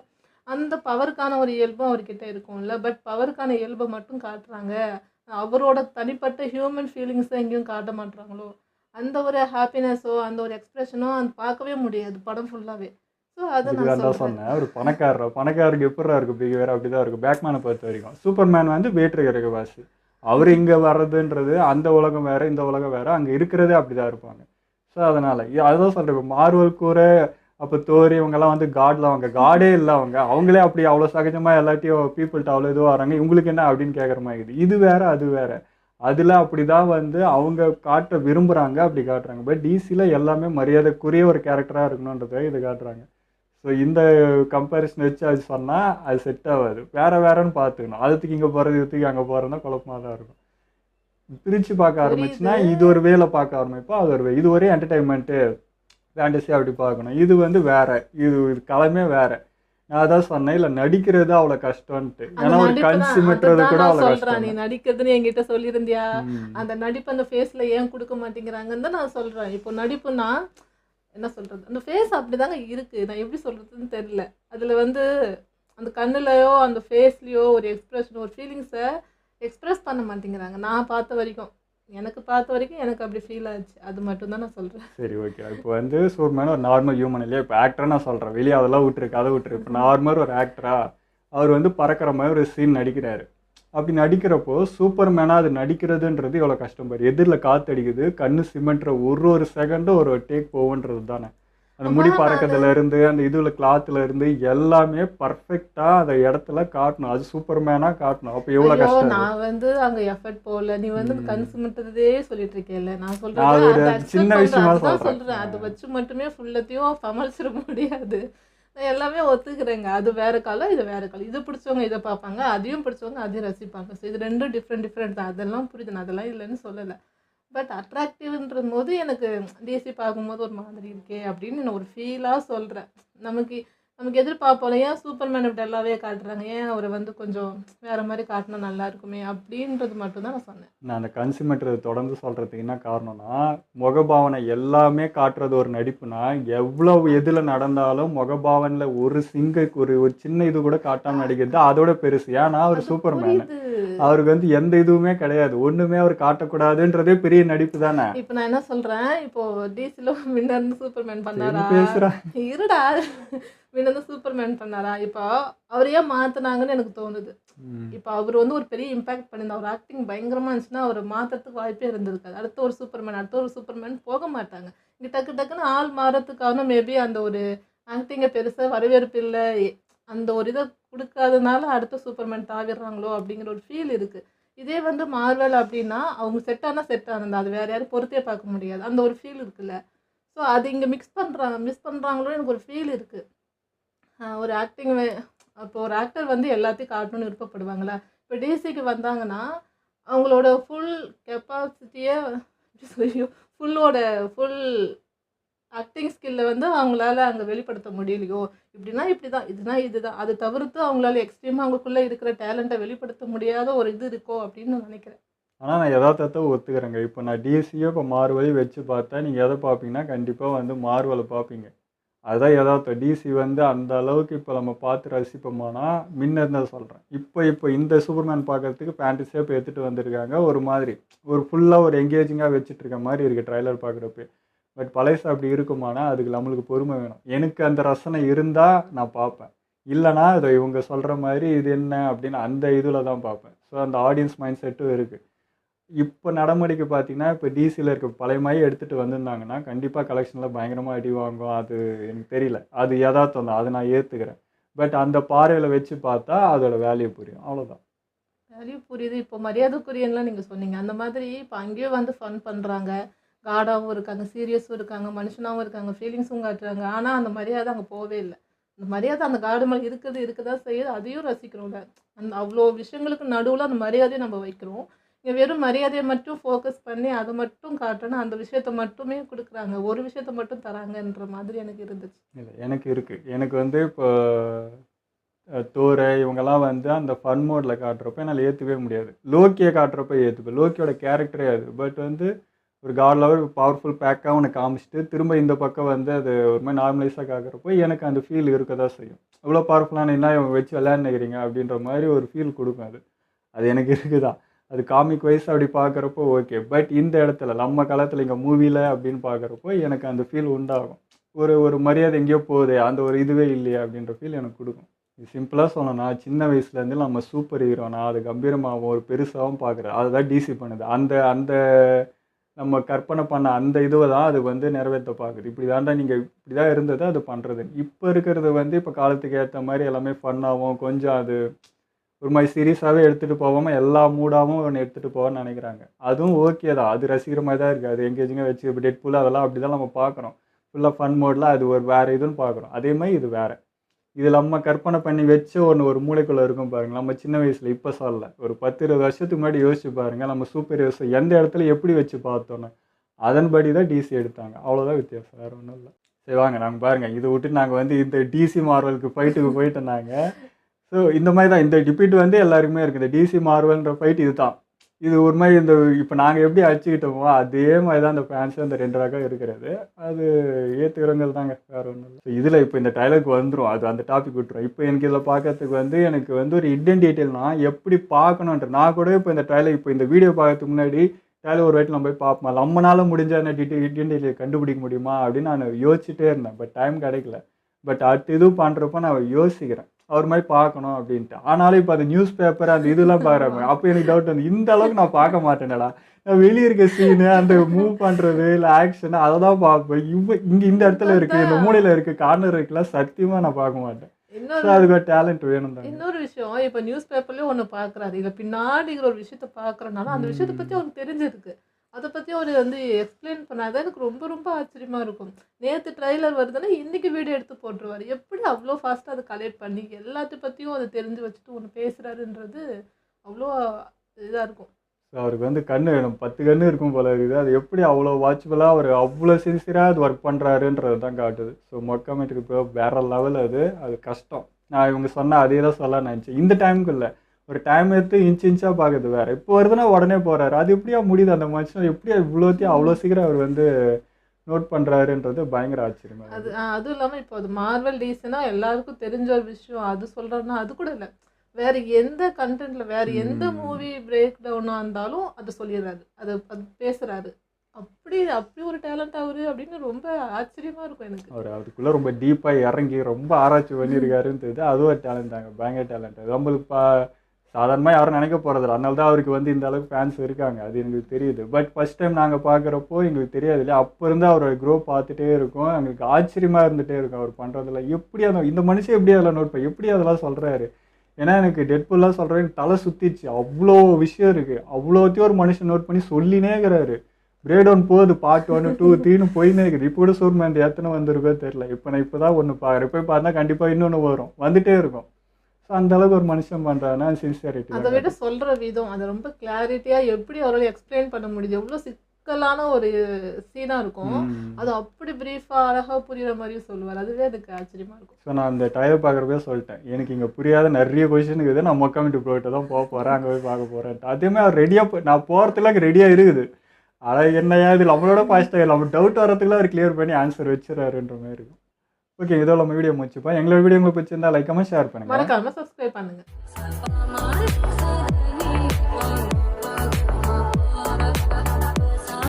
அந்த பவருக்கான ஒரு இயல்பும் அவர்கிட்ட இருக்கும்ல. பட் பவருக்கான இயல்பை மட்டும் காட்டுறாங்க, அவரோட தனிப்பட்ட ஹியூமன் ஃபீலிங்ஸை எங்கேயும் காட்ட மாட்டுறாங்களோ. அந்த ஒரு ஹாப்பினஸோ அந்த ஒரு எக்ஸ்ப்ரெஷனோ அது பார்க்கவே முடியாது படம் ஃபுல்லாகவே. ஸோ அதை நான் சொன்னேன், ஒரு பணக்காரருக்கு எப்படா இருக்கும் பிஹேவியர், அப்படி தான் இருக்கும். பேட்மேனை பொறுத்த வரைக்கும் சூப்பர்மேன் வந்து வேற்று வாசி, அவர் இங்கே வர்றதுன்றது அந்த உலகம் வேறு, இந்த உலகம் வேறு, அங்கே இருக்கிறதே அப்படி தான் இருப்பாங்க. ஸோ அதனால் அதுதான் சொல்கிறேன், இப்போ மார்வல் கூட அப்போ தோரி இவங்கெல்லாம் வந்து காட்ல, அவங்க காடே இல்லை, அவங்களே அப்படி அவ்வளோ சகஜமாக எல்லாத்தையும் பீப்புள்கிட்ட அவ்வளோ இதுவாக வராங்க, இவங்களுக்கு என்ன அப்படின்னு கேட்குற மாதிரி இருக்குது. இது வேறு அது வேறு, அதில் அப்படி தான் வந்து அவங்க காட்ட விரும்புகிறாங்க, அப்படி காட்டுறாங்க. பட் டிசியில் எல்லாமே மரியாதைக்குரிய ஒரு கேரக்டராக இருக்கணுன்றதை இது காட்டுறாங்க. ஸோ இந்த கம்பேரிசன் வச்சு அது சொன்னால் அது செட் ஆகாது, வேறுன்னு பார்த்துக்கணும். அதுக்கு இங்கே போகிறது இதுக்கு அங்கே போகிறதுனா குழப்பமாக தான் இருக்கும். பிரித்து பார்க்க ஆரம்பிச்சுன்னா இது ஒரு வேலை பார்க்க ஆரம்பிப்போம், அது ஒரு இது ஒரே என்டர்டைன்மெண்ட்டு ஃபேண்டஸி அப்படி பார்க்கணும். இது வந்து வேறு, இது களமே வேறு. நான் அதான் சொன்னேன், இல்லை நடிக்கிறது அவ்வளோ கஷ்டம்ன்ட்டு. ஏன்னா ஒரு கண் சிமிட்டுறது கூட அவ்வளோ கஷ்டம். நீ நடிக்கிறதுன்னு என்கிட்ட சொல்லியிருந்தியா, அந்த நடிப்பு அந்த ஃபேஸில் ஏன் கொடுக்க மாட்டேங்கிறாங்கன்னு தான் நான் சொல்கிறேன். இப்போ நடிப்புன்னா என்ன சொல்கிறது, அந்த ஃபேஸ் அப்படி தாங்க இருக்குது, நான் எப்படி சொல்கிறதுன்னு தெரில. அதில் வந்து அந்த கண்ணுலையோ அந்த ஃபேஸ்லேயோ ஒரு எக்ஸ்ப்ரெஷன், ஒரு ஃபீலிங்ஸை எக்ஸ்ப்ரெஸ் பண்ண மாட்டேங்கிறாங்க. நான் பார்த்த வரைக்கும், எனக்கு அப்படி ஃபீல் ஆச்சு, அது மட்டும்தான் நான் சொல்கிறேன். சரி, ஓகே. இப்போ வந்து சூப்பர்மேன் ஒரு நார்மல் ஹியூமன் இல்லையா, இப்போ ஆக்டராக நான் சொல்கிறேன், வெளியே அதெல்லாம் விட்டுருக்கு, அதை விட்டுரு. இப்போ நார்மல் ஒரு ஆக்டரா அவர் வந்து பறக்கிற மாதிரி ஒரு சீன் நடிக்கிறாரு. அப்படி நடிக்கிறப்போ சூப்பர்மேனாக அது நடிக்கிறதுன்றது எவ்வளோ கஷ்டம் பாரு. எதிரில் காற்று அடிக்குது, கண்ணு சிமெண்ட்ற ஒரு செகண்டும் ஒரு டேக் போகுன்றது தானே. அந்த முடி பறக்கிறதுலேருந்து அந்த இதில் கிளாத்துலேருந்து எல்லாமே பர்ஃபெக்டாக அந்த இடத்துல காட்டணும், அது சூப்பர்மேனாக காட்டணும். அப்போ எவ்வளோ கஷ்டம். நான் வந்து அங்கே எஃபர்ட் போகல, நீ வந்து கண் சிமெண்ட்றதே சொல்லிட்டு இருக்கேன்ல. நான் சொல்கிறேன் சின்ன விஷயமா சொல்கிறேன், அதை வச்சு மட்டுமே ஃபுல்லத்தையும் சமாளிச்சிட முடியாது. நான் எல்லாமே ஒத்துக்கிறேங்க. அது வேற காலம், இது வேற காலம். இது பிடிச்சவங்க இதை பார்ப்பாங்க, அதையும் பிடிச்சவங்க அதையும் ரசிப்பாங்க. ஸோ இது ரெண்டும் டிஃப்ரெண்ட் தான். அதெல்லாம் புரியுது, நான் அதெல்லாம் இல்லைன்னு சொல்லலை. பட் அட்ராக்டிவ்ன்ற போது எனக்கு டிசி பார்க்கும்போது ஒரு மாதிரி இருக்கே அப்படின்னு நான் ஒரு ஃபீலாக சொல்கிறேன். நமக்கு நமக்கு எதிர்பார்ப்போம், ஏன் சூப்பர்மேன் இப்படி எல்லாவே காட்டுறாங்க, ஏன் அவரை வந்து கொஞ்சம் வேற மாதிரி காட்டினா நல்லா இருக்குமே அப்படின்றது மட்டும்தான் நான் சொன்னேன். நான் அந்த கன்சியூமர் தொடர்ந்து சொல்கிறதுக்கு என்ன காரணம்னா, முகபாவனை எல்லாமே காட்டுறது ஒரு நடிப்புனா, எவ்வளவு எதில் நடந்தாலும் முகபாவனில் ஒரு ஒரு சின்ன இது கூட காட்டாமல் நடிக்கிறது அதோட பெருசு. ஏன்னா அவர் சூப்பர்மேன், அவருக்கு வந்து எந்த இதுவுமே கிடையாது, ஒன்றுமே அவர் காட்டக்கூடாதுன்றதே பெரிய நடிப்பு தானே. இப்போ நான் என்ன சொல்கிறேன், இப்போ டிசியில் முன்ன இருந்து சூப்பர்மேன் பண்ணாரா, பேசுகிறேன் இருடா, முன்ன இருந்து சூப்பர்மேன் பண்ணாரா, இப்போ அவர் ஏன் மாற்றினாங்கன்னு எனக்கு தோணுது. இப்போ அவர் வந்து ஒரு பெரிய இம்பாக்ட் பண்ணியிருந்தா, அவர் ஆக்டிங் பயங்கரமாக இருந்துச்சுன்னா அவர் மாற்றுறதுக்கு வாய்ப்பே இருந்திருக்காது. அடுத்த ஒரு சூப்பர்மேன் போக மாட்டாங்க. இங்கே டக்குன்னு ஆள் மாறத்துக்கான மேபி அந்த ஒரு ஆக்டிங்கை பெருசாக வரவேற்பு இல்லை, அந்த ஒரு இதை கொடுக்காதனால அடுத்த சூப்பர்மேன் தாவிடுறாங்களோ அப்படிங்கிற ஒரு ஃபீல் இருக்குது. இதே வந்து மார்வல் அப்படின்னா அவங்க செட் ஆனது, அது வேறு யாரும் பொறுத்தே பார்க்க முடியாது, அந்த ஒரு ஃபீல் இருக்குல்ல. ஸோ அது இங்கே மிஸ் பண்ணுறாங்களோ எனக்கு ஒரு ஃபீல் இருக்குது. ஒரு அப்போ ஒரு ஆக்டர் வந்து எல்லாத்தையும் காட்டணும்னு விருப்பப்படுவாங்களா. இப்போ டிசிக்கு வந்தாங்கன்னா அவங்களோட ஃபுல் கெப்பாசிட்டியை ஃபுல் ஆக்டிங் ஸ்கில்லை வந்து அவங்களால அங்கே வெளிப்படுத்த முடியலையோ, இப்படின்னா இப்படி தான், இதுதான், அதை தவிர்த்து அவங்களால எக்ஸ்ட்ரீமாக அவங்களுக்குள்ளே இருக்கிற டேலண்ட்டை வெளிப்படுத்த முடியாத ஒரு இது இருக்கோ அப்படின்னு நான் நினைக்கிறேன். ஆனால் நான் யதார்த்தத்தை ஒத்துக்கிறேங்க. இப்போ நான் டிசியோ இப்போ மார்வலையும் வச்சு பார்த்தா நீங்கள் எதை பார்ப்பீங்கன்னா கண்டிப்பாக வந்து மார்வலை பார்ப்பீங்க. அதுதான் யதார்த்தம். டிசி வந்து அந்த அளவுக்கு இப்போ நம்ம பார்த்து ரசிப்போமானா முன்ன இருந்ததை சொல்கிறேன். இப்போ இந்த சூப்பர்மேன் பார்க்குறதுக்கு ஃபேண்டஸியாக இப்போ எடுத்துகிட்டு வந்திருக்காங்க. ஒரு மாதிரி ஒரு ஃபுல்லாக ஒரு எங்கேஜிங்காக வச்சுட்டு இருக்க மாதிரி இருக்குது ட்ரைலர் பார்க்குறப்ப. பட் பழைசு அப்படி இருக்குமானா அதுக்கு நம்மளுக்கு பொறுமை வேணும். எனக்கு அந்த ரசனை இருந்தால் நான் பார்ப்பேன், இல்லைனா இதை இவங்க சொல்கிற மாதிரி இது என்ன அப்படின்னு அந்த இதில் தான் பார்ப்பேன். ஸோ அந்த ஆடியன்ஸ் மைண்ட் செட்டும் இருக்குது. இப்போ நடைமுறைக்கு பார்த்தீங்கன்னா இப்போ டிசியில் இருக்க பழைய மாதிரி எடுத்துகிட்டு வந்திருந்தாங்கன்னா கண்டிப்பாக கலெக்ஷனில் பயங்கரமாக அடி வாங்கும். அது எனக்கு தெரியல, அது யதார்த்தம் தான், அதை நான் ஏற்றுக்கிறேன். பட் அந்த பார்வையில் வச்சு பார்த்தா அதோட வேல்யூ புரியும், அவ்வளோதான். வேல்யூ புரியுது. இப்போ மரியாதைக்குரியன்லாம் நீங்கள் சொன்னீங்க, அந்த மாதிரி இப்போ அங்கேயும் வந்து ஃபன் பண்ணுறாங்க, காடாகவும் இருக்காங்க, சீரியஸும் இருக்காங்க, மனுஷனாகவும் இருக்காங்க, ஃபீலிங்ஸும் காட்டுறாங்க. ஆனால் அந்த மரியாதை அங்கே போகவே இல்லை. அந்த மரியாதை அந்த காடு மேலே இருக்குதான் செய்யுது, அதையும் ரசிக்கிறோம்ல. அவ்வளோ விஷயங்களுக்கு நடுவில் அந்த மரியாதையை நம்ம வைக்கிறோம். இங்கே வெறும் மரியாதையை மட்டும் ஃபோக்கஸ் பண்ணி அதை மட்டும் காட்டணும், அந்த விஷயத்த மட்டுமே கொடுக்குறாங்க, ஒரு விஷயத்த மட்டும் தராங்கன்ற மாதிரி எனக்கு இருந்துச்சு. இல்லை, எனக்கு இருக்குது. எனக்கு வந்து இப்போ தோரை இவங்கெல்லாம் வந்து அந்த ஃபன் மோடில் காட்டுறப்ப என்னால் ஏற்றுக்கவே முடியாது. லோக்கியை காட்டுறப்ப ஏற்றுப்பேன், லோக்கியோட கேரக்டரே அது. பட் வந்து ஒரு காட் லெவல் பவர்ஃபுல் பேக்காக ஒன்று காமிச்சிட்டு திரும்ப இந்த பக்கம் வந்து அது ஒரு மாதிரி நார்மலைஸாக காக்கிறப்போ எனக்கு அந்த ஃபீல் இருக்க தான் செய்யும். இவ்வளோ பவர்ஃபுல்லான என்ன இவங்க வச்சு விளையாண்டுக்கிறீங்க அப்படின்ற மாதிரி ஒரு ஃபீல் கொடுக்கும். அது எனக்கு இருக்குதான். அது காமிக் வைஸ் அப்படி பார்க்குறப்போ ஓகே. பட் இந்த இடத்துல நம்ம காலத்தில் இங்கே மூவியில் அப்படின்னு பார்க்குறப்போ எனக்கு அந்த ஃபீல் உண்டாகும். ஒரு மரியாதை எங்கேயோ போகுது, அந்த ஒரு இதுவே இல்லையா அப்படின்ற ஃபீல் எனக்கு கொடுக்கும். இது சிம்பிளாக சொன்னோன்னா சின்ன வயசுலேருந்து நம்ம சூப்பர் ஹீரோனா அது கம்பீரமாகவும் ஒரு பெருசாகவும் பார்க்குறேன். அதுதான் டிசி பண்ணுது. அந்த நம்ம கற்பனை பண்ண அந்த இதுவை தான் அது வந்து நிறைவேற்ற பார்க்குது. இப்படி தாண்டா நீங்கள் இப்படி தான் இருந்தது அது பண்ணுறது. இப்போ இருக்கிறது வந்து இப்போ காலத்துக்கு ஏற்ற மாதிரி எல்லாமே ஃபன்னாகவும் கொஞ்சம் அது ஒரு மாதிரி சீரியஸாகவே எடுத்துகிட்டு போகாமல் எல்லா மூடாகவும் ஒன்று எடுத்துகிட்டு போவான்னு நினைக்கிறாங்க. அதுவும் ஓகே தான், அது ரசிக்கிற மாதிரி தான் இருக்குது. அது எங்கேஜிங்காக வச்சு இப்போ டெட்பூல் அதெல்லாம் அப்படி தான் நம்ம பார்க்குறோம். ஃபுல்லாக ஃபன் மோடில் அது ஒரு வேறு இதுன்னு பார்க்குறோம். அதே மாதிரி இது வேறு. இது நம்ம கற்பனை பண்ணி வச்ச ஒரு மூளைக்குள்ளே இருக்கும் பாருங்கள். நம்ம சின்ன வயசில் இப்போ சொல்லலை, ஒரு 10-20 வருஷத்துக்கு முன்னாடி யோசிச்சு பாருங்கள், நம்ம சூப்பர் ஹீரோஸை எந்த இடத்துல எப்படி வச்சு பார்த்தோன்னு அதன்படி தான் டிசி எடுத்தாங்க. அவ்வளோதான் வித்தியாசம், வேறு ஒன்றும் இல்லை. சரி வாங்க நாங்கள் பாருங்கள், இதை விட்டு நாங்கள் வந்து இந்த டிசி மார்வலுக்கு ஃபைட்டுக்கு போயிட்டோம். ஸோ இந்த மாதிரி தான் இந்த டிபேட் வந்து எல்லாருக்குமே இருக்குது. இந்த டிசி மார்வல்ன்ற ஃபைட் இது தான். இது ஒரு மாதிரி இந்த இப்போ நாங்கள் எப்படி அடிச்சுக்கிட்டோமோ அதே மாதிரி தான் அந்த ஃபேன்ஸு அந்த 2 ரகம் இருக்கிறது. அது ஏற்றுக்கிறவங்கள் தாங்க, வேறு ஒன்றும் இல்லை. ஸோ இதில் இப்போ இந்த டைலாக் வந்துடும், அது அந்த டாபிக் விட்டுரும். இப்போ எனக்கு இதில் பார்க்கறதுக்கு வந்து எனக்கு வந்து ஒரு ஹிடன் டீட்டெயில்னா எப்படி பார்க்கணுன்ற நான் கூட இப்போ இந்த டைலாக் இப்போ இந்த வீடியோ பார்க்கறதுக்கு முன்னாடி டைலாக் ஒரு வாட்டி நம்ம போய் பார்ப்போம், நம்மளால முடிஞ்ச என்ன ஹிடன் டீட்டெயில் கண்டுபிடிக்க முடியுமா அப்படின்னு நான் யோசிச்சுட்டே இருந்தேன். பட் டைம் கிடைக்கல. பட் அடுத்து இது பண்ணுறப்போ நான் யோசிக்கிறேன் அவர் மாதிரி பார்க்கணும் அப்படின்ட்டு. ஆனாலும் இப்போ அந்த நியூஸ் பேப்பர் அந்த இதெல்லாம் பார்க்குறாங்க. அப்போ எனக்கு டவுட் வந்து இந்த அளவுக்கு நான் பார்க்க மாட்டேனடா. நான் வெளியே இருக்க சீனு அந்த மூவ் பண்ணுறது இல்லை ஆக்ஷனு அதை தான் பார்ப்பேன். இங்கே இந்த இடத்துல இருக்குது, இந்த மூலையில் இருக்குது, கார்னர் இருக்குலாம் சத்தியமாக நான் பார்க்க மாட்டேன். அதுக்கு ஒரு டேலண்ட் வேணும் தான். இன்னொரு விஷயம், இப்போ நியூஸ் பேப்பர்லேயும் ஒன்று பார்க்குறாரு, இல்லை பின்னாடிங்கிற ஒரு விஷயத்த பார்க்குறனால அந்த விஷயத்தை பற்றி அவருக்கு தெரிஞ்சிருக்கு. அதை பற்றி அவர் வந்து எக்ஸ்பிளைன் பண்ணாதான் எனக்கு ரொம்ப ரொம்ப ஆச்சரியமாக இருக்கும். நேற்று ட்ரைலர் வருதுன்னா இன்றைக்கி வீடியோ எடுத்து போட்டுருவார். எப்படி அவ்வளோ ஃபாஸ்ட்டாக அதை கலெக்ட் பண்ணி எல்லாத்த பற்றியும் அதை தெரிஞ்சு வச்சுட்டு ஒன்று பேசுகிறாருன்றது அவ்வளோ இதாக இருக்கும். ஸோ அவருக்கு வந்து கண்ணு 10 கண்ணு இருக்கும் போல இருக்குது. அது எப்படி அவ்வளோ வாட்சபுளாக அவர் அவ்வளோ சின்சியராக அது ஒர்க் பண்ணுறாருன்றது தான் காட்டுது. ஸோ மொக்கமேட்டுக்கு இப்போ வேற லெவல் அது கஷ்டம். நான் இவங்க சொன்ன அதே தான் சொல்ல நினச்சேன். இந்த டைமுக்கு இல்லை, ஒரு டைம் எடுத்து இன்ச்சாக பார்க்குறது வேறு. இப்போ வருதுன்னா உடனே போகிறாரு. அது எப்படியா முடியுது அந்த மனுஷன், எப்படியா இவ்வளோத்தையும் அவ்வளோ சீக்கிரம் அவர் வந்து நோட் பண்ணுறாருன்றது பயங்கர ஆச்சரியமா அது அதுவும் இல்லாமல் இப்போ அது மார்வல் டிசினா எல்லாருக்கும் தெரிஞ்ச ஒரு விஷயம். அது சொல்கிறேன்னா அது கூட இல்லை, வேறு எந்த கண்டென்ட்டில் வேறு எந்த மூவி பிரேக் டவுனாக இருந்தாலும் அது சொல்லிடுறாரு, அது பேசுகிறாரு. அப்படி ஒரு டேலண்ட் அவரு அப்படின்னு ரொம்ப ஆச்சரியமாக இருக்கும் எனக்கு. அவர் அதுக்குள்ளே ரொம்ப டீப்பாக இறங்கி ரொம்ப ஆராய்ச்சி பண்ணியிருக்காருன்னு தெரியுது. அதுவும் ஒரு டேலண்ட் தாங்க, பயங்கர டேலண்ட். அது நம்மளுக்கு சாதாரணமாக யாரும் நினைக்க போகிறதில்ல. அதனால தான் அவருக்கு வந்து இந்த அளவுக்கு ஃபேன்ஸ் இருக்காங்க, அது எங்களுக்கு தெரியுது. பட் ஃபஸ்ட் டைம் நாங்கள் பார்க்குறப்போ எங்களுக்கு தெரியாது இல்லையா, அப்போ இருந்து அவரோட க்ரோ பார்த்துட்டே இருக்கும். எங்களுக்கு ஆச்சரியமாக இருந்துகிட்டே இருக்கும் அவர் பண்ணுறதில்ல. எப்படி இந்த மனுஷன் எப்படி அதெல்லாம் நோட் பண்ணி எப்படி அதெல்லாம் சொல்கிறாரு. ஏன்னா எனக்கு டெட்புல்லாம் சொல்கிறேன் தலை சுற்றிச்சு. அவ்வளோ விஷயம் இருக்குது, அவ்வளோத்தையும் ஒரு மனுஷன் நோட் பண்ணி சொல்லினே இருக்கிறாரு. பிரேக் டவுன் போகுது, பார்ட் 1 2 3 போயினே இருக்குது. இப்போ கூட சூர்மேன் எத்தனை வந்திருக்கோ தெரியல. நான் இப்போ தான் ஒன்று பார்க்குறேன், போய் பார்த்தா கண்டிப்பாக இன்னொன்று வரும், வந்துகிட்டே இருக்கும். ஸோ அந்தளவுக்கு ஒரு மனுஷன் பண்ணுறான்னா சின்சியரிட்டி. அதை விட சொல்கிற விதம், அதை ரொம்ப கிளாரிட்டியாக எப்படி அவரால் எக்ஸ்பிளைன் பண்ண முடியுது. எவ்வளோ சிக்கலான ஒரு சீனாக இருக்கும், அது அப்படி ப்ரீஃபாக அழகாக புரியுற மாதிரியும் சொல்லுவார். அதுவே எனக்கு ஆச்சரியமாக இருக்கும். ஸோ நான் அந்த ட்ரைலர் பார்க்குறப்பே சொல்லிட்டேன், எனக்கு இங்கே புரியாத நிறைய கொஷின் இருக்குது, நான் மொக்கமிட்டு ப்ரோட்ட தான் போக போகிறேன், அங்கே போய் பார்க்க போகிறேன். அதேமாதிரி அவர் ரெடியாக நான் போகிறதுல அங்கே ரெடியாக இருக்குது. ஆனால் என்னையா இது நம்மளோட ஃபாஸ்ட்டாக நம்ம டவுட் வரதுக்குள்ள அவர் கிளியர் பண்ணி ஆன்சர் வச்சுறாருன்ற மாதிரி இருக்கும். ஓகே, இதோ நம்ம வீடியோ முடிச்சுப்போம். எங்களோட வீடியோ உங்களுக்கு பிடிச்சிருந்தா லைக் கமெண்ட் ஷேர் பண்ணுங்கள், மறக்காமல் சப்ஸ்கிரைப் பண்ணுங்கள்.